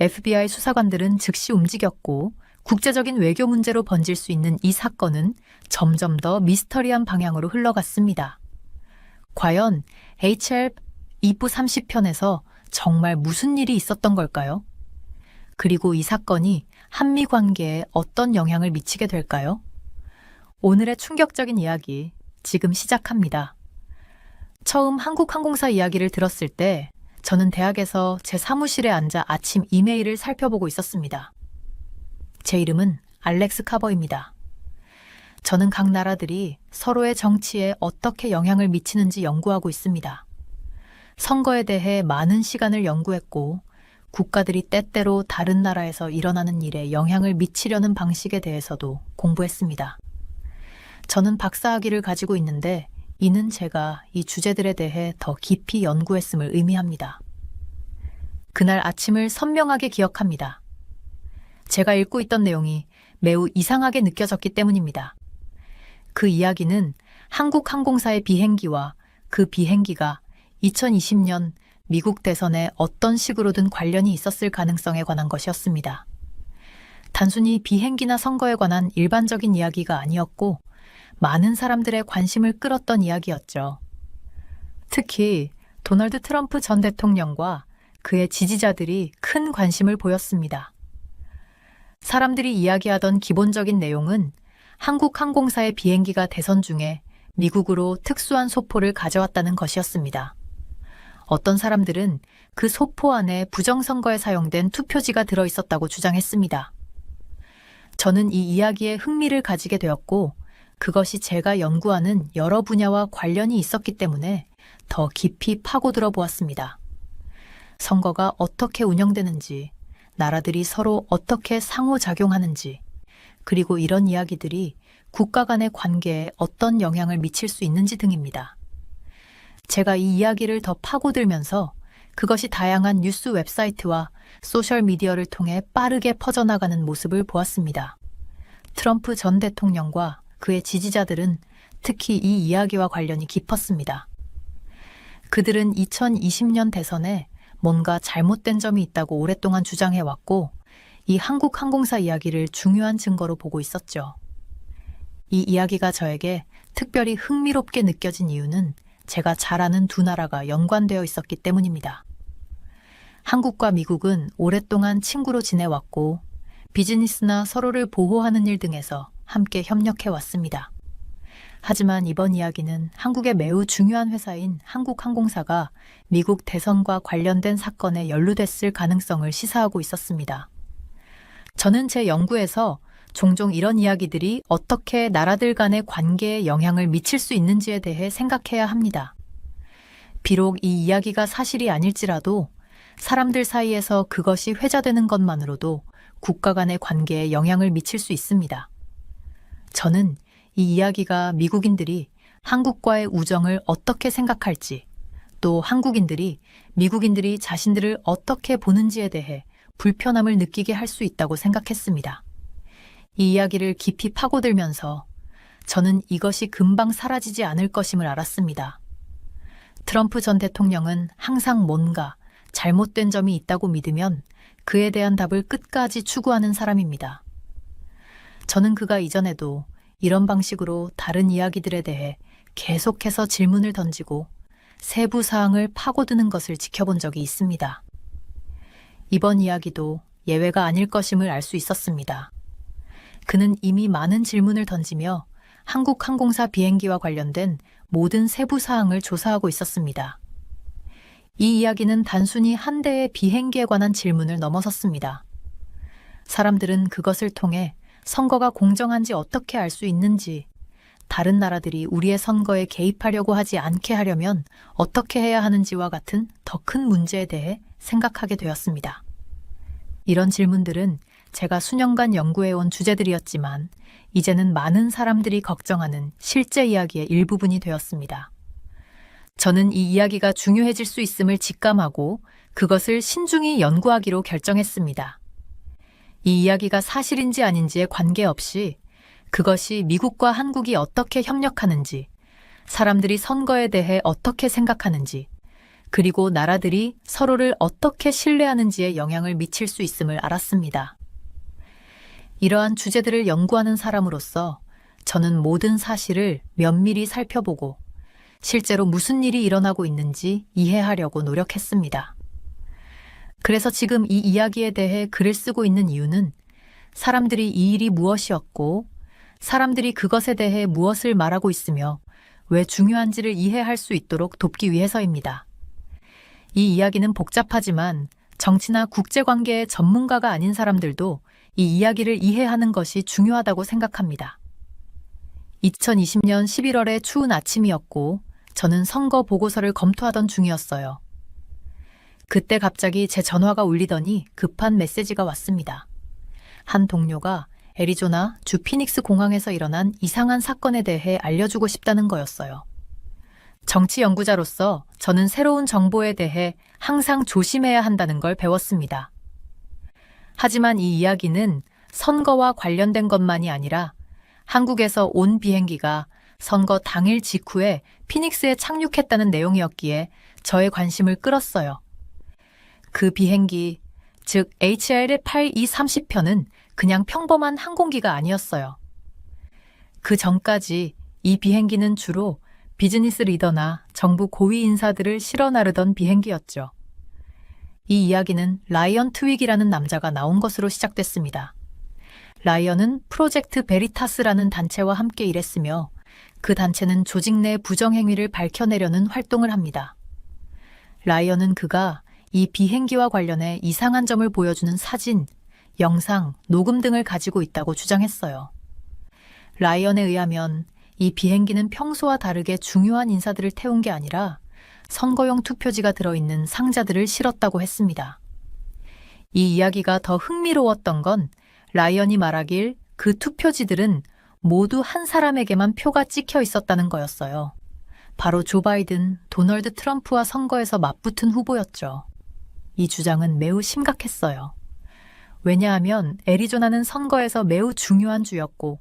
FBI 수사관들은 즉시 움직였고 국제적인 외교 문제로 번질 수 있는 이 사건은 점점 더 미스터리한 방향으로 흘러갔습니다. 과연 HR 2부 30편에서 정말 무슨 일이 있었던 걸까요? 그리고 이 사건이 한미 관계에 어떤 영향을 미치게 될까요? 오늘의 충격적인 이야기 지금 시작합니다. 처음 한국항공사 이야기를 들었을 때 저는 대학에서 제 사무실에 앉아 아침 이메일을 살펴보고 있었습니다. 제 이름은 알렉스 카버입니다. 저는 각 나라들이 서로의 정치에 어떻게 영향을 미치는지 연구하고 있습니다. 선거에 대해 많은 시간을 연구했고 국가들이 때때로 다른 나라에서 일어나는 일에 영향을 미치려는 방식에 대해서도 공부했습니다. 저는 박사학위를 가지고 있는데 이는 제가 이 주제들에 대해 더 깊이 연구했음을 의미합니다. 그날 아침을 선명하게 기억합니다. 제가 읽고 있던 내용이 매우 이상하게 느껴졌기 때문입니다. 그 이야기는 한국항공사의 비행기와 그 비행기가 2020년 미국 대선에 어떤 식으로든 관련이 있었을 가능성에 관한 것이었습니다. 단순히 비행기나 선거에 관한 일반적인 이야기가 아니었고 많은 사람들의 관심을 끌었던 이야기였죠. 특히 도널드 트럼프 전 대통령과 그의 지지자들이 큰 관심을 보였습니다. 사람들이 이야기하던 기본적인 내용은 한국항공사의 비행기가 대선 중에 미국으로 특수한 소포를 가져왔다는 것이었습니다. 어떤 사람들은 그 소포 안에 부정선거에 사용된 투표지가 들어있었다고 주장했습니다. 저는 이 이야기에 흥미를 가지게 되었고 그것이 제가 연구하는 여러 분야와 관련이 있었기 때문에 더 깊이 파고들어 보았습니다. 선거가 어떻게 운영되는지, 나라들이 서로 어떻게 상호작용하는지, 그리고 이런 이야기들이 국가 간의 관계에 어떤 영향을 미칠 수 있는지 등입니다. 제가 이 이야기를 더 파고들면서 그것이 다양한 뉴스 웹사이트와 소셜미디어를 통해 빠르게 퍼져나가는 모습을 보았습니다. 트럼프 전 대통령과 그의 지지자들은 특히 이 이야기와 관련이 깊었습니다. 그들은 2020년 대선에 뭔가 잘못된 점이 있다고 오랫동안 주장해왔고 이 한국항공사 이야기를 중요한 증거로 보고 있었죠. 이 이야기가 저에게 특별히 흥미롭게 느껴진 이유는 제가 잘 아는 두 나라가 연관되어 있었기 때문입니다. 한국과 미국은 오랫동안 친구로 지내왔고 비즈니스나 서로를 보호하는 일 등에서 함께 협력해 왔습니다. 하지만 이번 이야기는 한국의 매우 중요한 회사인 한국항공사가 미국 대선과 관련된 사건에 연루됐을 가능성을 시사하고 있었습니다. 저는 제 연구에서 종종 이런 이야기들이 어떻게 나라들 간의 관계에 영향을 미칠 수 있는지에 대해 생각해야 합니다. 비록 이 이야기가 사실이 아닐지라도 사람들 사이에서 그것이 회자되는 것만으로도 국가 간의 관계에 영향을 미칠 수 있습니다. 저는 이 이야기가 미국인들이 한국과의 우정을 어떻게 생각할지, 또 한국인들이 미국인들이 자신들을 어떻게 보는지에 대해 불편함을 느끼게 할 수 있다고 생각했습니다. 이 이야기를 깊이 파고들면서 저는 이것이 금방 사라지지 않을 것임을 알았습니다. 트럼프 전 대통령은 항상 뭔가 잘못된 점이 있다고 믿으면 그에 대한 답을 끝까지 추구하는 사람입니다. 저는 그가 이전에도 이런 방식으로 다른 이야기들에 대해 계속해서 질문을 던지고 세부 사항을 파고드는 것을 지켜본 적이 있습니다. 이번 이야기도 예외가 아닐 것임을 알 수 있었습니다. 그는 이미 많은 질문을 던지며 한국항공사 비행기와 관련된 모든 세부 사항을 조사하고 있었습니다. 이 이야기는 단순히 한 대의 비행기에 관한 질문을 넘어섰습니다. 사람들은 그것을 통해 선거가 공정한지 어떻게 알 수 있는지, 다른 나라들이 우리의 선거에 개입하려고 하지 않게 하려면 어떻게 해야 하는지와 같은 더 큰 문제에 대해 생각하게 되었습니다. 이런 질문들은 제가 수년간 연구해온 주제들이었지만 이제는 많은 사람들이 걱정하는 실제 이야기의 일부분이 되었습니다. 저는 이 이야기가 중요해질 수 있음을 직감하고 그것을 신중히 연구하기로 결정했습니다. 이 이야기가 사실인지 아닌지에 관계없이 그것이 미국과 한국이 어떻게 협력하는지, 사람들이 선거에 대해 어떻게 생각하는지, 그리고 나라들이 서로를 어떻게 신뢰하는지에 영향을 미칠 수 있음을 알았습니다. 이러한 주제들을 연구하는 사람으로서 저는 모든 사실을 면밀히 살펴보고 실제로 무슨 일이 일어나고 있는지 이해하려고 노력했습니다. 그래서 지금 이 이야기에 대해 글을 쓰고 있는 이유는 사람들이 이 일이 무엇이었고 사람들이 그것에 대해 무엇을 말하고 있으며 왜 중요한지를 이해할 수 있도록 돕기 위해서입니다. 이 이야기는 복잡하지만 정치나 국제관계의 전문가가 아닌 사람들도 이 이야기를 이해하는 것이 중요하다고 생각합니다. 2020년 11월의 추운 아침이었고 저는 선거 보고서를 검토하던 중이었어요. 그때 갑자기 제 전화가 울리더니 급한 메시지가 왔습니다. 한 동료가 애리조나 주 피닉스 공항에서 일어난 이상한 사건에 대해 알려주고 싶다는 거였어요. 정치 연구자로서 저는 새로운 정보에 대해 항상 조심해야 한다는 걸 배웠습니다. 하지만 이 이야기는 선거와 관련된 것만이 아니라 한국에서 온 비행기가 선거 당일 직후에 피닉스에 착륙했다는 내용이었기에 저의 관심을 끌었어요. 그 비행기, 즉 HL8230편은 그냥 평범한 항공기가 아니었어요. 그 전까지 이 비행기는 주로 비즈니스 리더나 정부 고위 인사들을 실어 나르던 비행기였죠. 이 이야기는 라이언 트윅이라는 남자가 나온 것으로 시작됐습니다. 라이언은 프로젝트 베리타스라는 단체와 함께 일했으며 그 단체는 조직 내 부정행위를 밝혀내려는 활동을 합니다. 라이언은 그가 이 비행기와 관련해 이상한 점을 보여주는 사진, 영상, 녹음 등을 가지고 있다고 주장했어요. 라이언에 의하면 이 비행기는 평소와 다르게 중요한 인사들을 태운 게 아니라 선거용 투표지가 들어있는 상자들을 실었다고 했습니다. 이 이야기가 더 흥미로웠던 건 라이언이 말하길 그 투표지들은 모두 한 사람에게만 표가 찍혀 있었다는 거였어요. 바로 조 바이든, 도널드 트럼프와 선거에서 맞붙은 후보였죠. 이 주장은 매우 심각했어요. 왜냐하면 애리조나는 선거에서 매우 중요한 주였고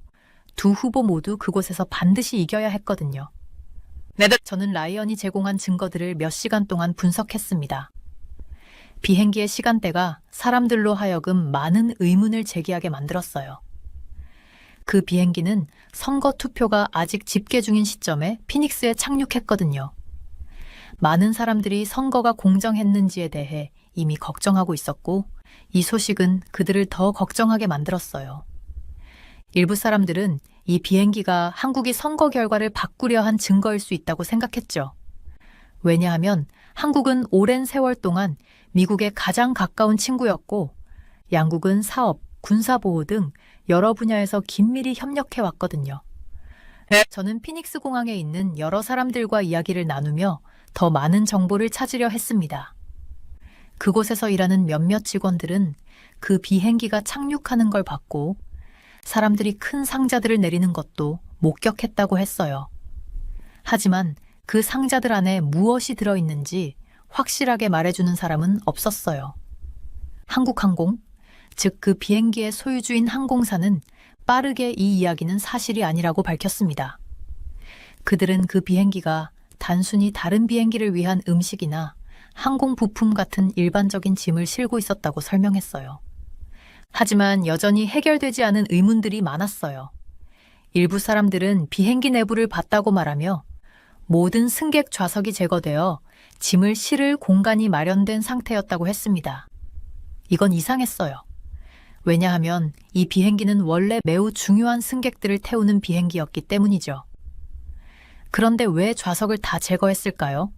두 후보 모두 그곳에서 반드시 이겨야 했거든요. 저는 라이언이 제공한 증거들을 몇 시간 동안 분석했습니다. 비행기의 시간대가 사람들로 하여금 많은 의문을 제기하게 만들었어요. 그 비행기는 선거 투표가 아직 집계 중인 시점에 피닉스에 착륙했거든요. 많은 사람들이 선거가 공정했는지에 대해 이미 걱정하고 있었고 이 소식은 그들을 더 걱정하게 만들었어요. 일부 사람들은 이 비행기가 한국이 선거 결과를 바꾸려 한 증거일 수 있다고 생각했죠. 왜냐하면 한국은 오랜 세월 동안 미국의 가장 가까운 친구였고 양국은 사업, 군사보호 등 여러 분야에서 긴밀히 협력해 왔거든요. 저는 피닉스 공항에 있는 여러 사람들과 이야기를 나누며 더 많은 정보를 찾으려 했습니다. 그곳에서 일하는 몇몇 직원들은 그 비행기가 착륙하는 걸 봤고 사람들이 큰 상자들을 내리는 것도 목격했다고 했어요. 하지만 그 상자들 안에 무엇이 들어있는지 확실하게 말해주는 사람은 없었어요. 한국항공, 즉 그 비행기의 소유주인 항공사는 빠르게 이 이야기는 사실이 아니라고 밝혔습니다. 그들은 그 비행기가 단순히 다른 비행기를 위한 음식이나 항공 부품 같은 일반적인 짐을 싣고 있었다고 설명했어요. 하지만 여전히 해결되지 않은 의문들이 많았어요. 일부 사람들은 비행기 내부를 봤다고 말하며 모든 승객 좌석이 제거되어 짐을 실을 공간이 마련된 상태였다고 했습니다. 이건 이상했어요. 왜냐하면 이 비행기는 원래 매우 중요한 승객들을 태우는 비행기였기 때문이죠. 그런데 왜 좌석을 다 제거했을까요?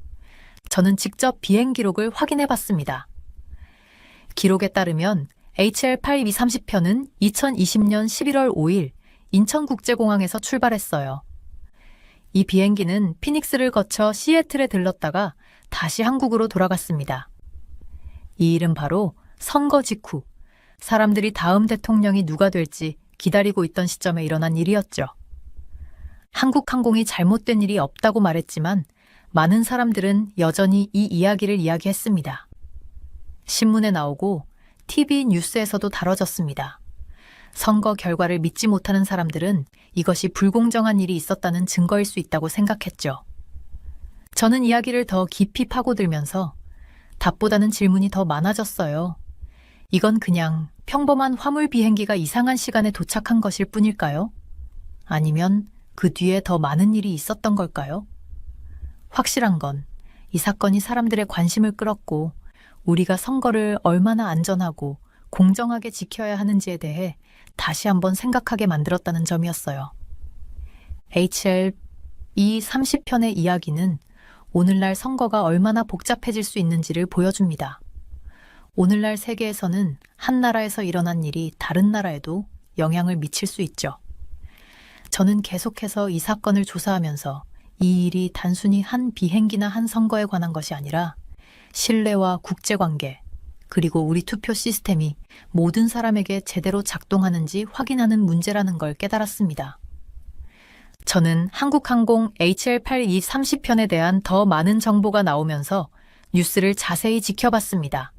저는 직접 비행 기록을 확인해 봤습니다. 기록에 따르면 HL8230편은 2020년 11월 5일 인천국제공항에서 출발했어요. 이 비행기는 피닉스를 거쳐 시애틀에 들렀다가 다시 한국으로 돌아갔습니다. 이 일은 바로 선거 직후 사람들이 다음 대통령이 누가 될지 기다리고 있던 시점에 일어난 일이었죠. 한국항공이 잘못된 일이 없다고 말했지만 많은 사람들은 여전히 이 이야기를 이야기했습니다. 신문에 나오고 TV 뉴스에서도 다뤄졌습니다. 선거 결과를 믿지 못하는 사람들은 이것이 불공정한 일이 있었다는 증거일 수 있다고 생각했죠. 저는 이야기를 더 깊이 파고들면서 답보다는 질문이 더 많아졌어요. 이건 그냥 평범한 화물 비행기가 이상한 시간에 도착한 것일 뿐일까요? 아니면 그 뒤에 더 많은 일이 있었던 걸까요? 확실한 건 이 사건이 사람들의 관심을 끌었고 우리가 선거를 얼마나 안전하고 공정하게 지켜야 하는지에 대해 다시 한번 생각하게 만들었다는 점이었어요. HL230편의 이야기는 오늘날 선거가 얼마나 복잡해질 수 있는지를 보여줍니다. 오늘날 세계에서는 한 나라에서 일어난 일이 다른 나라에도 영향을 미칠 수 있죠. 저는 계속해서 이 사건을 조사하면서 이 일이 단순히 한 비행기나 한 선거에 관한 것이 아니라 신뢰와 국제관계, 그리고 우리 투표 시스템이 모든 사람에게 제대로 작동하는지 확인하는 문제라는 걸 깨달았습니다. 저는 한국항공 HL8230편에 대한 더 많은 정보가 나오면서 뉴스를 자세히 지켜봤습니다.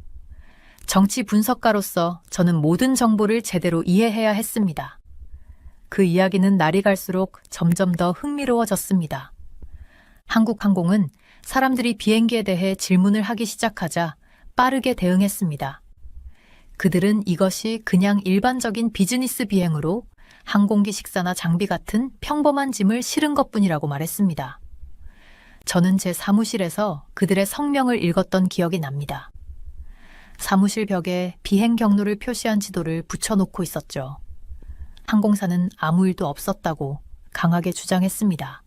정치 분석가로서 저는 모든 정보를 제대로 이해해야 했습니다. 그 이야기는 날이 갈수록 점점 더 흥미로워졌습니다. 한국항공은 사람들이 비행기에 대해 질문을 하기 시작하자 빠르게 대응했습니다. 그들은 이것이 그냥 일반적인 비즈니스 비행으로 항공기 식사나 장비 같은 평범한 짐을 실은 것뿐이라고 말했습니다. 저는 제 사무실에서 그들의 성명을 읽었던 기억이 납니다. 사무실 벽에 비행 경로를 표시한 지도를 붙여놓고 있었죠. 항공사는 아무 일도 없었다고 강하게 주장했습니다.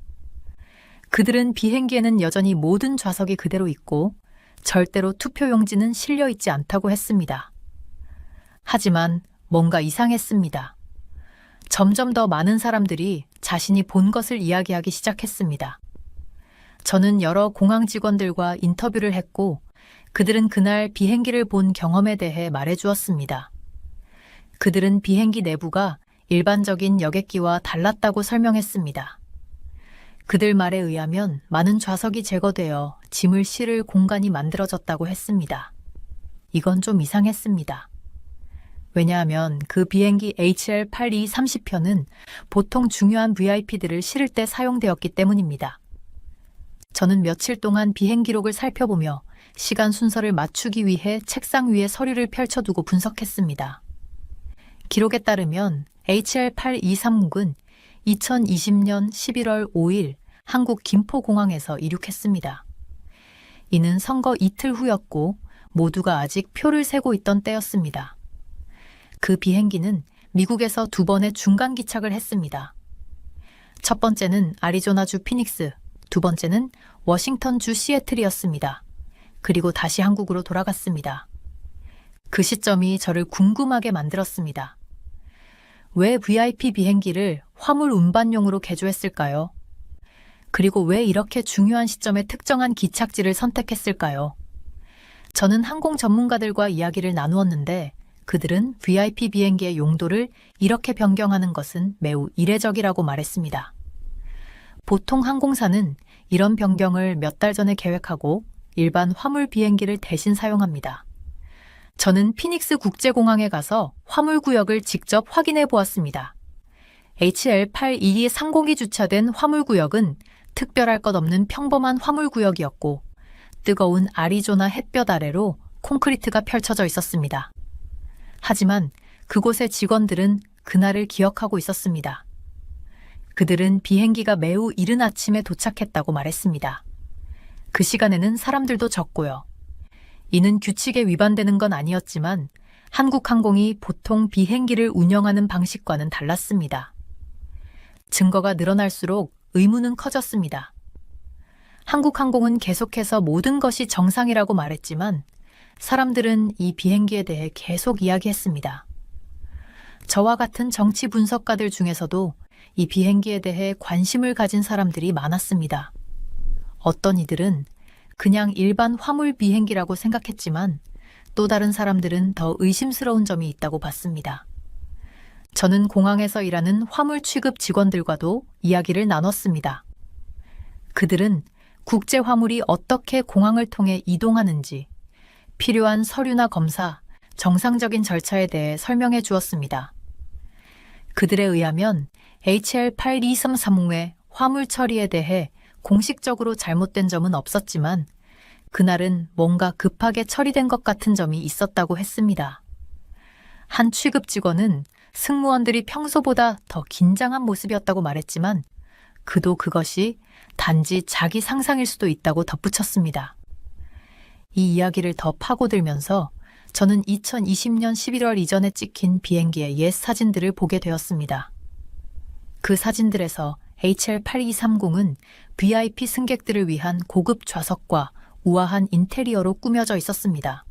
그들은 비행기에는 여전히 모든 좌석이 그대로 있고 절대로 투표용지는 실려 있지 않다고 했습니다. 하지만 뭔가 이상했습니다. 점점 더 많은 사람들이 자신이 본 것을 이야기하기 시작했습니다. 저는 여러 공항 직원들과 인터뷰를 했고 그들은 그날 비행기를 본 경험에 대해 말해주었습니다. 그들은 비행기 내부가 일반적인 여객기와 달랐다고 설명했습니다. 그들 말에 의하면 많은 좌석이 제거되어 짐을 실을 공간이 만들어졌다고 했습니다. 이건 좀 이상했습니다. 왜냐하면 그 비행기 HL8230편은 보통 중요한 VIP들을 실을 때 사용되었기 때문입니다. 저는 며칠 동안 비행 기록을 살펴보며 시간 순서를 맞추기 위해 책상 위에 서류를 펼쳐두고 분석했습니다. 기록에 따르면 HL8230은 2020년 11월 5일 한국 김포공항에서 이륙했습니다. 이는 선거 이틀 후였고 모두가 아직 표를 세고 있던 때였습니다. 그 비행기는 미국에서 2번의 중간 기착을 했습니다. 첫 번째는 아리조나주 피닉스, 두 번째는 워싱턴주 시애틀이었습니다. 그리고 다시 한국으로 돌아갔습니다. 그 시점이 저를 궁금하게 만들었습니다. 왜 VIP 비행기를 화물 운반용으로 개조했을까요? 그리고 왜 이렇게 중요한 시점에 특정한 기착지를 선택했을까요? 저는 항공 전문가들과 이야기를 나누었는데 그들은 VIP 비행기의 용도를 이렇게 변경하는 것은 매우 이례적이라고 말했습니다. 보통 항공사는 이런 변경을 몇 달 전에 계획하고 일반 화물 비행기를 대신 사용합니다. 저는 피닉스 국제공항에 가서 화물 구역을 직접 확인해 보았습니다. HL8230이 주차된 화물 구역은 특별할 것 없는 평범한 화물 구역이었고 뜨거운 아리조나 햇볕 아래로 콘크리트가 펼쳐져 있었습니다. 하지만 그곳의 직원들은 그날을 기억하고 있었습니다. 그들은 비행기가 매우 이른 아침에 도착했다고 말했습니다. 그 시간에는 사람들도 적고요. 이는 규칙에 위반되는 건 아니었지만 한국항공이 보통 비행기를 운영하는 방식과는 달랐습니다. 증거가 늘어날수록 의문은 커졌습니다. 한국항공은 계속해서 모든 것이 정상이라고 말했지만 사람들은 이 비행기에 대해 계속 이야기했습니다. 저와 같은 정치 분석가들 중에서도 이 비행기에 대해 관심을 가진 사람들이 많았습니다. 어떤 이들은 그냥 일반 화물 비행기라고 생각했지만 또 다른 사람들은 더 의심스러운 점이 있다고 봤습니다. 저는 공항에서 일하는 화물 취급 직원들과도 이야기를 나눴습니다. 그들은 국제 화물이 어떻게 공항을 통해 이동하는지, 필요한 서류나 검사, 정상적인 절차에 대해 설명해 주었습니다. 그들에 의하면 HL8233호의 화물 처리에 대해 공식적으로 잘못된 점은 없었지만 그날은 뭔가 급하게 처리된 것 같은 점이 있었다고 했습니다. 한 취급 직원은 승무원들이 평소보다 더 긴장한 모습이었다고 말했지만 그도 그것이 단지 자기 상상일 수도 있다고 덧붙였습니다. 이 이야기를 더 파고들면서 저는 2020년 11월 이전에 찍힌 비행기의 옛 사진들을 보게 되었습니다. 그 사진들에서 HL8230은 VIP 승객들을 위한 고급 좌석과 우아한 인테리어로 꾸며져 있었습니다.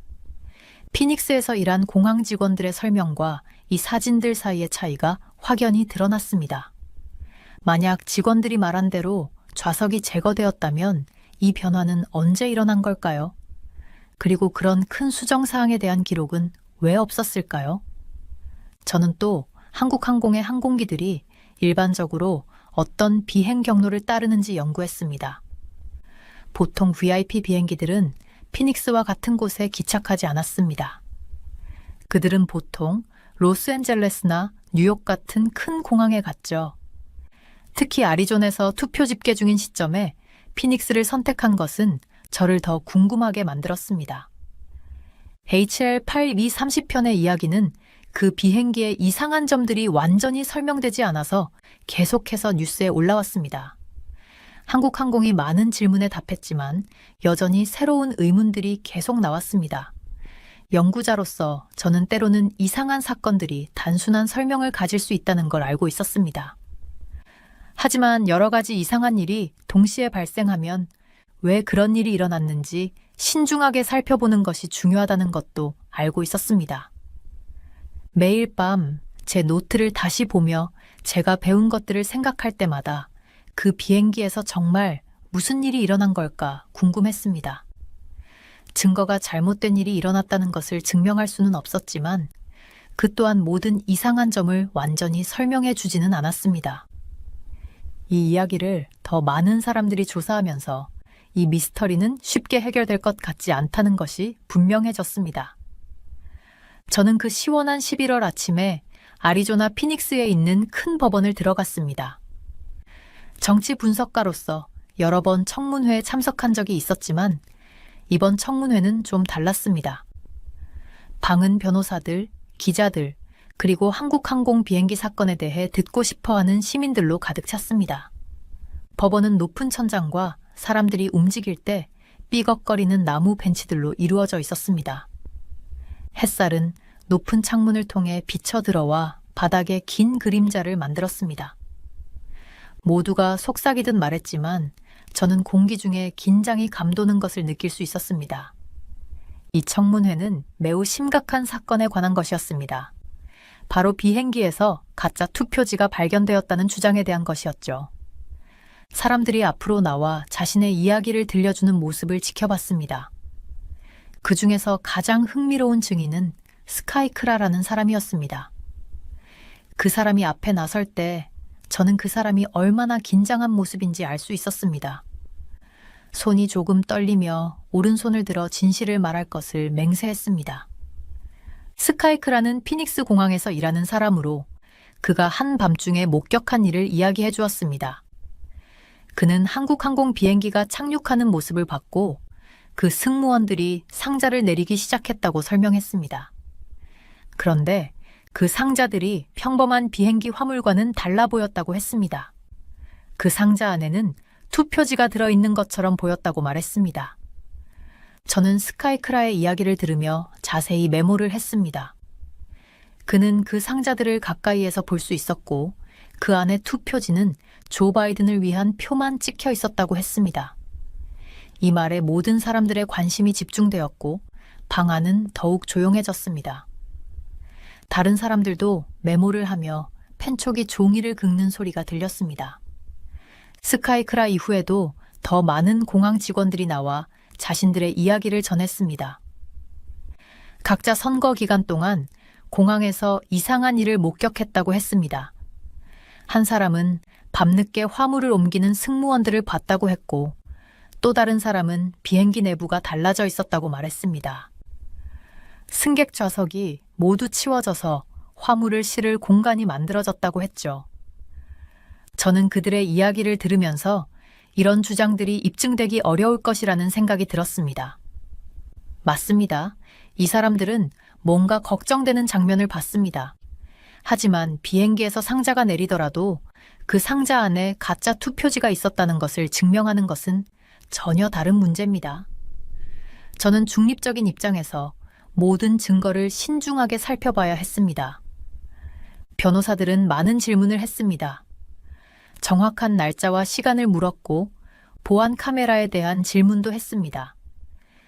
피닉스에서 일한 공항 직원들의 설명과 이 사진들 사이의 차이가 확연히 드러났습니다. 만약 직원들이 말한 대로 좌석이 제거되었다면 이 변화는 언제 일어난 걸까요? 그리고 그런 큰 수정사항에 대한 기록은 왜 없었을까요? 저는 또 한국항공의 항공기들이 일반적으로 어떤 비행 경로를 따르는지 연구했습니다. 보통 VIP 비행기들은 피닉스와 같은 곳에 기착하지 않았습니다. 그들은 보통 로스앤젤레스나 뉴욕 같은 큰 공항에 갔죠. 특히 아리존에서 투표 집계 중인 시점에 피닉스를 선택한 것은 저를 더 궁금하게 만들었습니다. HL8230편의 이야기는 그 비행기의 이상한 점들이 완전히 설명되지 않아서 계속해서 뉴스에 올라왔습니다. 한국항공이 많은 질문에 답했지만 여전히 새로운 의문들이 계속 나왔습니다. 연구자로서 저는 때로는 이상한 사건들이 단순한 설명을 가질 수 있다는 걸 알고 있었습니다. 하지만 여러 가지 이상한 일이 동시에 발생하면 왜 그런 일이 일어났는지 신중하게 살펴보는 것이 중요하다는 것도 알고 있었습니다. 매일 밤 제 노트를 다시 보며 제가 배운 것들을 생각할 때마다 그 비행기에서 정말 무슨 일이 일어난 걸까 궁금했습니다. 증거가 잘못된 일이 일어났다는 것을 증명할 수는 없었지만 그 또한 모든 이상한 점을 완전히 설명해 주지는 않았습니다. 이 이야기를 더 많은 사람들이 조사하면서 이 미스터리는 쉽게 해결될 것 같지 않다는 것이 분명해졌습니다. 저는 그 시원한 11월 아침에 아리조나 피닉스에 있는 큰 법원을 들어갔습니다. 정치 분석가로서 여러 번 청문회에 참석한 적이 있었지만 이번 청문회는 좀 달랐습니다. 방은 변호사들, 기자들, 그리고 한국항공 비행기 사건에 대해 듣고 싶어하는 시민들로 가득 찼습니다. 법원은 높은 천장과 사람들이 움직일 때 삐걱거리는 나무 벤치들로 이루어져 있었습니다. 햇살은 높은 창문을 통해 비쳐 들어와 바닥에 긴 그림자를 만들었습니다. 모두가 속삭이듯 말했지만 저는 공기 중에 긴장이 감도는 것을 느낄 수 있었습니다. 이 청문회는 매우 심각한 사건에 관한 것이었습니다. 바로 비행기에서 가짜 투표지가 발견되었다는 주장에 대한 것이었죠. 사람들이 앞으로 나와 자신의 이야기를 들려주는 모습을 지켜봤습니다. 그 중에서 가장 흥미로운 증인은 스카이크라라는 사람이었습니다. 그 사람이 앞에 나설 때 저는 그 사람이 얼마나 긴장한 모습인지 알 수 있었습니다. 손이 조금 떨리며 오른손을 들어 진실을 말할 것을 맹세했습니다. 스카이크라는 피닉스 공항에서 일하는 사람으로 그가 한밤중에 목격한 일을 이야기해 주었습니다. 그는 한국항공 비행기가 착륙하는 모습을 봤고 그 승무원들이 상자를 내리기 시작했다고 설명했습니다. 그런데 그 상자들이 평범한 비행기 화물과는 달라 보였다고 했습니다. 그 상자 안에는 투표지가 들어있는 것처럼 보였다고 말했습니다. 저는 스카이크라의 이야기를 들으며 자세히 메모를 했습니다. 그는 그 상자들을 가까이에서 볼 수 있었고 그 안에 투표지는 조 바이든을 위한 표만 찍혀 있었다고 했습니다. 이 말에 모든 사람들의 관심이 집중되었고 방 안은 더욱 조용해졌습니다. 다른 사람들도 메모를 하며 펜촉이 종이를 긁는 소리가 들렸습니다. 스카이크라 이후에도 더 많은 공항 직원들이 나와 자신들의 이야기를 전했습니다. 각자 선거 기간 동안 공항에서 이상한 일을 목격했다고 했습니다. 한 사람은 밤늦게 화물을 옮기는 승무원들을 봤다고 했고, 또 다른 사람은 비행기 내부가 달라져 있었다고 말했습니다. 승객 좌석이 모두 치워져서 화물을 실을 공간이 만들어졌다고 했죠. 저는 그들의 이야기를 들으면서 이런 주장들이 입증되기 어려울 것이라는 생각이 들었습니다. 맞습니다. 이 사람들은 뭔가 걱정되는 장면을 봤습니다. 하지만 비행기에서 상자가 내리더라도 그 상자 안에 가짜 투표지가 있었다는 것을 증명하는 것은 전혀 다른 문제입니다. 저는 중립적인 입장에서 모든 증거를 신중하게 살펴봐야 했습니다. 변호사들은 많은 질문을 했습니다. 정확한 날짜와 시간을 물었고 보안 카메라에 대한 질문도 했습니다.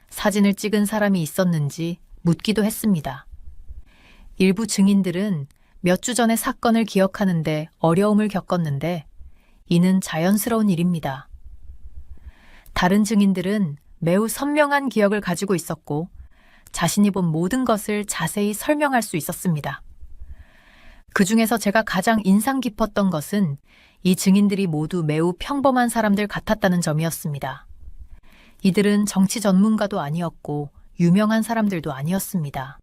사진을 찍은 사람이 있었는지 묻기도 했습니다. 일부 증인들은 몇 주 전의 사건을 기억하는데 어려움을 겪었는데 이는 자연스러운 일입니다. 다른 증인들은 매우 선명한 기억을 가지고 있었고 자신이 본 모든 것을 자세히 설명할 수 있었습니다. 그 중에서 제가 가장 인상 깊었던 것은 이 증인들이 모두 매우 평범한 사람들 같았다는 점이었습니다. 이들은 정치 전문가도 아니었고 유명한 사람들도 아니었습니다.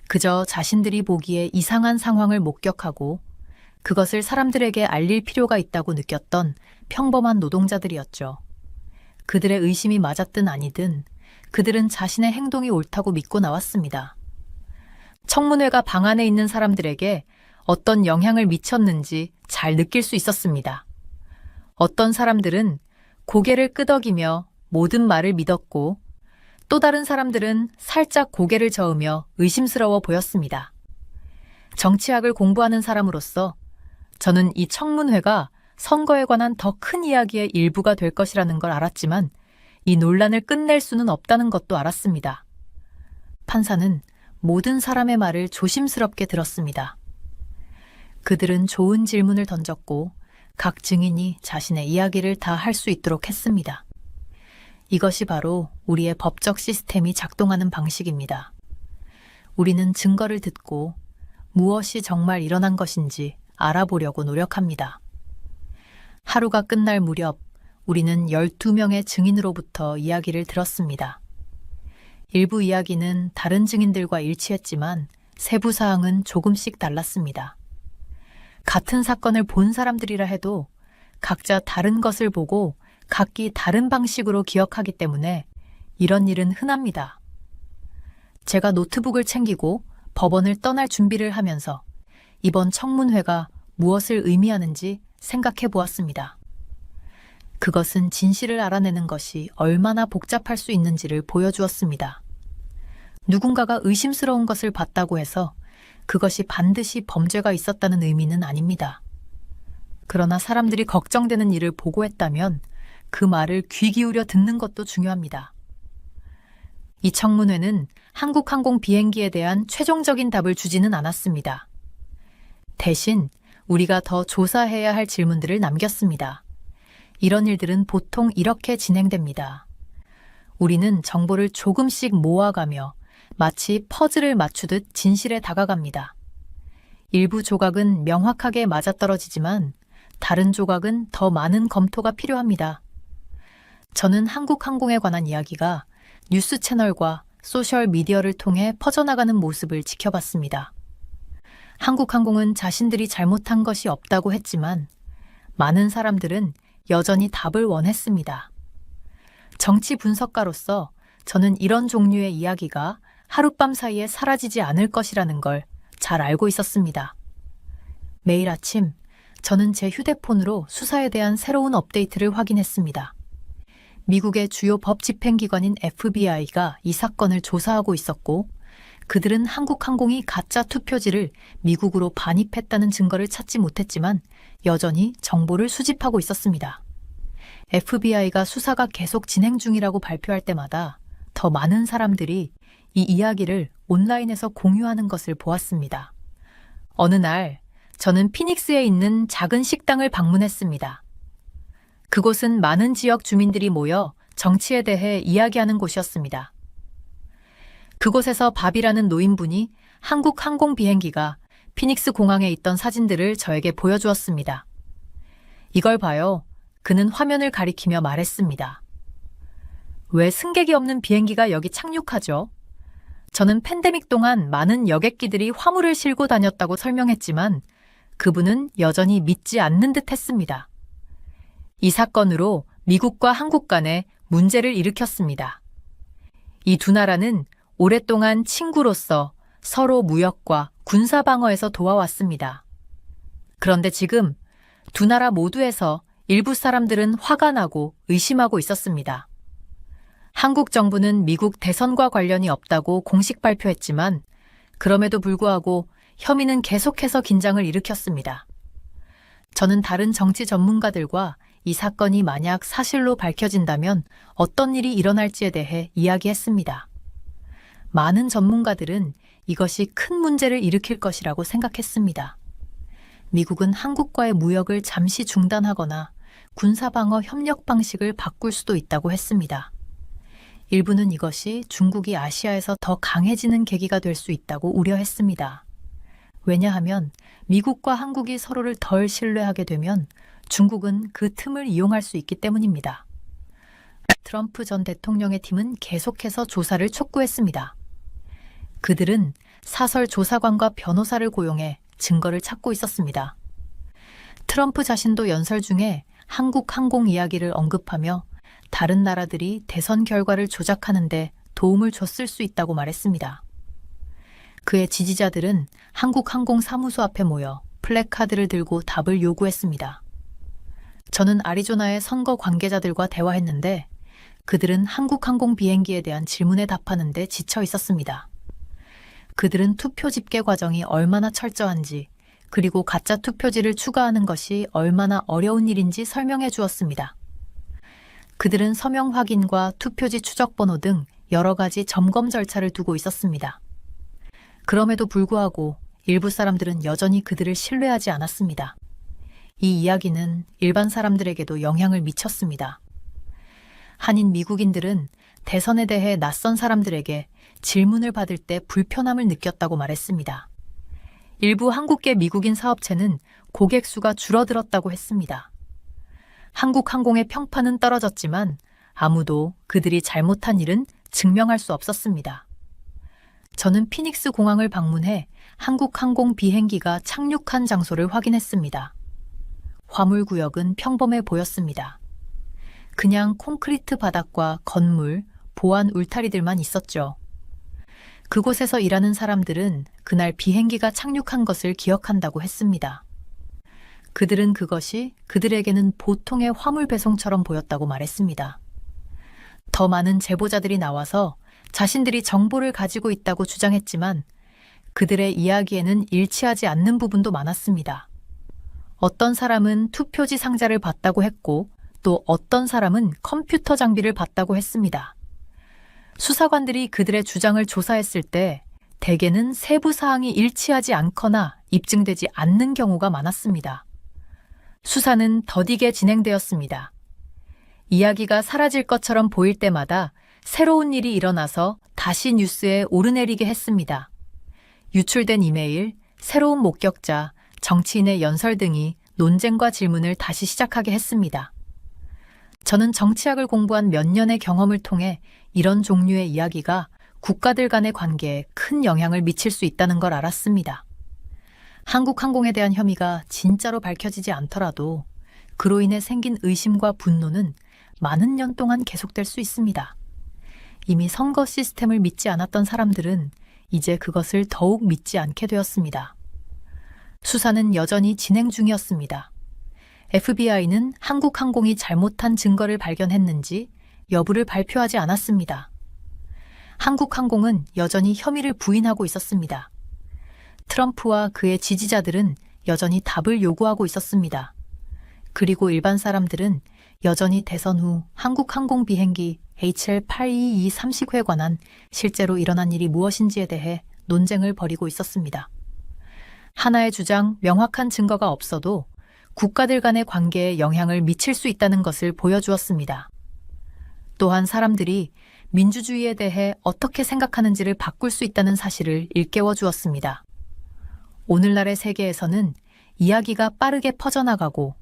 그저 자신들이 보기에 이상한 상황을 목격하고 그것을 사람들에게 알릴 필요가 있다고 느꼈던 평범한 노동자들이었죠. 그들의 의심이 맞았든 아니든 그들은 자신의 행동이 옳다고 믿고 나왔습니다. 청문회가 방 안에 있는 사람들에게 어떤 영향을 미쳤는지 잘 느낄 수 있었습니다. 어떤 사람들은 고개를 끄덕이며 모든 말을 믿었고 또 다른 사람들은 살짝 고개를 저으며 의심스러워 보였습니다. 정치학을 공부하는 사람으로서 저는 이 청문회가 선거에 관한 더 큰 이야기의 일부가 될 것이라는 걸 알았지만 이 논란을 끝낼 수는 없다는 것도 알았습니다. 판사는 모든 사람의 말을 조심스럽게 들었습니다. 그들은 좋은 질문을 던졌고 각 증인이 자신의 이야기를 다 할 수 있도록 했습니다. 이것이 바로 우리의 법적 시스템이 작동하는 방식입니다. 우리는 증거를 듣고 무엇이 정말 일어난 것인지 알아보려고 노력합니다. 하루가 끝날 무렵 우리는 12명의 증인으로부터 이야기를 들었습니다. 일부 이야기는 다른 증인들과 일치했지만 세부 사항은 조금씩 달랐습니다. 같은 사건을 본 사람들이라 해도 각자 다른 것을 보고 각기 다른 방식으로 기억하기 때문에 이런 일은 흔합니다. 제가 노트북을 챙기고 법원을 떠날 준비를 하면서 이번 청문회가 무엇을 의미하는지 생각해 보았습니다. 그것은 진실을 알아내는 것이 얼마나 복잡할 수 있는지를 보여주었습니다. 누군가가 의심스러운 것을 봤다고 해서 그것이 반드시 범죄가 있었다는 의미는 아닙니다. 그러나 사람들이 걱정되는 일을 보고했다면 그 말을 귀 기울여 듣는 것도 중요합니다. 이 청문회는 한국항공 비행기에 대한 최종적인 답을 주지는 않았습니다. 대신 우리가 더 조사해야 할 질문들을 남겼습니다. 이런 일들은 보통 이렇게 진행됩니다. 우리는 정보를 조금씩 모아가며 마치 퍼즐을 맞추듯 진실에 다가갑니다. 일부 조각은 명확하게 맞아떨어지지만 다른 조각은 더 많은 검토가 필요합니다. 저는 한국항공에 관한 이야기가 뉴스 채널과 소셜미디어를 통해 퍼져나가는 모습을 지켜봤습니다. 한국항공은 자신들이 잘못한 것이 없다고 했지만 많은 사람들은 여전히 답을 원했습니다. 정치 분석가로서 저는 이런 종류의 이야기가 하룻밤 사이에 사라지지 않을 것이라는 걸 잘 알고 있었습니다. 매일 아침 저는 제 휴대폰으로 수사에 대한 새로운 업데이트를 확인했습니다. 미국의 주요 법 집행기관인 FBI가 이 사건을 조사하고 있었고 그들은 한국항공이 가짜 투표지를 미국으로 반입했다는 증거를 찾지 못했지만 여전히 정보를 수집하고 있었습니다. FBI가 수사가 계속 진행 중이라고 발표할 때마다 더 많은 사람들이 이 이야기를 온라인에서 공유하는 것을 보았습니다. 어느 날 저는 피닉스에 있는 작은 식당을 방문했습니다. 그곳은 많은 지역 주민들이 모여 정치에 대해 이야기하는 곳이었습니다. 그곳에서 밥이라는 노인분이 한국 항공 비행기가 피닉스 공항에 있던 사진들을 저에게 보여주었습니다. 이걸 봐요. 그는 화면을 가리키며 말했습니다. 왜 승객이 없는 비행기가 여기 착륙하죠? 저는 팬데믹 동안 많은 여객기들이 화물을 싣고 다녔다고 설명했지만 그분은 여전히 믿지 않는 듯 했습니다. 이 사건으로 미국과 한국 간에 문제를 일으켰습니다. 이 두 나라는 오랫동안 친구로서 서로 무역과 군사 방어에서 도와왔습니다. 그런데 지금 두 나라 모두에서 일부 사람들은 화가 나고 의심하고 있었습니다. 한국 정부는 미국 대선과 관련이 없다고 공식 발표했지만 그럼에도 불구하고 혐의는 계속해서 긴장을 일으켰습니다. 저는 다른 정치 전문가들과 이 사건이 만약 사실로 밝혀진다면 어떤 일이 일어날지에 대해 이야기했습니다. 많은 전문가들은 이것이 큰 문제를 일으킬 것이라고 생각했습니다. 미국은 한국과의 무역을 잠시 중단하거나 군사방어 협력 방식을 바꿀 수도 있다고 했습니다. 일부는 이것이 중국이 아시아에서 더 강해지는 계기가 될 수 있다고 우려했습니다. 왜냐하면 미국과 한국이 서로를 덜 신뢰하게 되면 중국은 그 틈을 이용할 수 있기 때문입니다. 트럼프 전 대통령의 팀은 계속해서 조사를 촉구했습니다. 그들은 사설 조사관과 변호사를 고용해 증거를 찾고 있었습니다. 트럼프 자신도 연설 중에 한국 항공 이야기를 언급하며 다른 나라들이 대선 결과를 조작하는데 도움을 줬을 수 있다고 말했습니다. 그의 지지자들은 한국 항공 사무소 앞에 모여 플래카드를 들고 답을 요구했습니다. 저는 아리조나의 선거 관계자들과 대화했는데 그들은 한국 항공 비행기에 대한 질문에 답하는데 지쳐 있었습니다. 그들은 투표 집계 과정이 얼마나 철저한지 그리고 가짜 투표지를 추가하는 것이 얼마나 어려운 일인지 설명해 주었습니다. 그들은 서명 확인과 투표지 추적 번호 등 여러 가지 점검 절차를 두고 있었습니다. 그럼에도 불구하고 일부 사람들은 여전히 그들을 신뢰하지 않았습니다. 이 이야기는 일반 사람들에게도 영향을 미쳤습니다. 한인 미국인들은 대선에 대해 낯선 사람들에게 질문을 받을 때 불편함을 느꼈다고 말했습니다. 일부 한국계 미국인 사업체는 고객 수가 줄어들었다고 했습니다. 한국 항공의 평판은 떨어졌지만 아무도 그들이 잘못한 일은 증명할 수 없었습니다. 저는 피닉스 공항을 방문해 한국 항공 비행기가 착륙한 장소를 확인했습니다. 화물 구역은 평범해 보였습니다. 그냥 콘크리트 바닥과 건물, 보안 울타리들만 있었죠. 그곳에서 일하는 사람들은 그날 비행기가 착륙한 것을 기억한다고 했습니다. 그들은 그것이 그들에게는 보통의 화물 배송처럼 보였다고 말했습니다. 더 많은 제보자들이 나와서 자신들이 정보를 가지고 있다고 주장했지만 그들의 이야기에는 일치하지 않는 부분도 많았습니다. 어떤 사람은 투표지 상자를 봤다고 했고 또 어떤 사람은 컴퓨터 장비를 봤다고 했습니다. 수사관들이 그들의 주장을 조사했을 때 대개는 세부 사항이 일치하지 않거나 입증되지 않는 경우가 많았습니다. 수사는 더디게 진행되었습니다. 이야기가 사라질 것처럼 보일 때마다 새로운 일이 일어나서 다시 뉴스에 오르내리게 했습니다. 유출된 이메일, 새로운 목격자, 정치인의 연설 등이 논쟁과 질문을 다시 시작하게 했습니다. 저는 정치학을 공부한 몇 년의 경험을 통해 이런 종류의 이야기가 국가들 간의 관계에 큰 영향을 미칠 수 있다는 걸 알았습니다. 한국 항공에 대한 혐의가 진짜로 밝혀지지 않더라도 그로 인해 생긴 의심과 분노는 많은 년 동안 계속될 수 있습니다. 이미 선거 시스템을 믿지 않았던 사람들은 이제 그것을 더욱 믿지 않게 되었습니다. 수사는 여전히 진행 중이었습니다. FBI는 한국 항공이 잘못한 증거를 발견했는지 여부를 발표하지 않았습니다. 한국 항공은 여전히 혐의를 부인하고 있었습니다. 트럼프와 그의 지지자들은 여전히 답을 요구하고 있었습니다. 그리고 일반 사람들은 여전히 대선 후 한국 항공 비행기 HL822 삼식회에 관한 실제로 일어난 일이 무엇인지에 대해 논쟁을 벌이고 있었습니다. 하나의 주장, 명확한 증거가 없어도 국가들 간의 관계에 영향을 미칠 수 있다는 것을 보여주었습니다. 또한 사람들이 민주주의에 대해 어떻게 생각하는지를 바꿀 수 있다는 사실을 일깨워 주었습니다. 오늘날의 세계에서는 이야기가 빠르게 퍼져나가고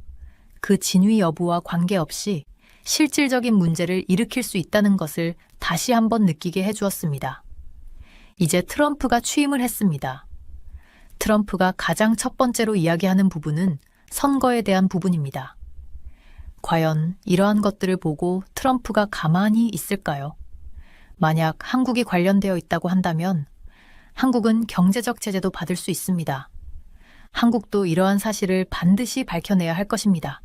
그 진위 여부와 관계없이 실질적인 문제를 일으킬 수 있다는 것을 다시 한번 느끼게 해주었습니다. 이제 트럼프가 취임을 했습니다. 트럼프가 가장 첫 번째로 이야기하는 부분은 선거에 대한 부분입니다. 과연 이러한 것들을 보고 트럼프가 가만히 있을까요? 만약 한국이 관련되어 있다고 한다면 한국은 경제적 제재도 받을 수 있습니다. 한국도 이러한 사실을 반드시 밝혀내야 할 것입니다.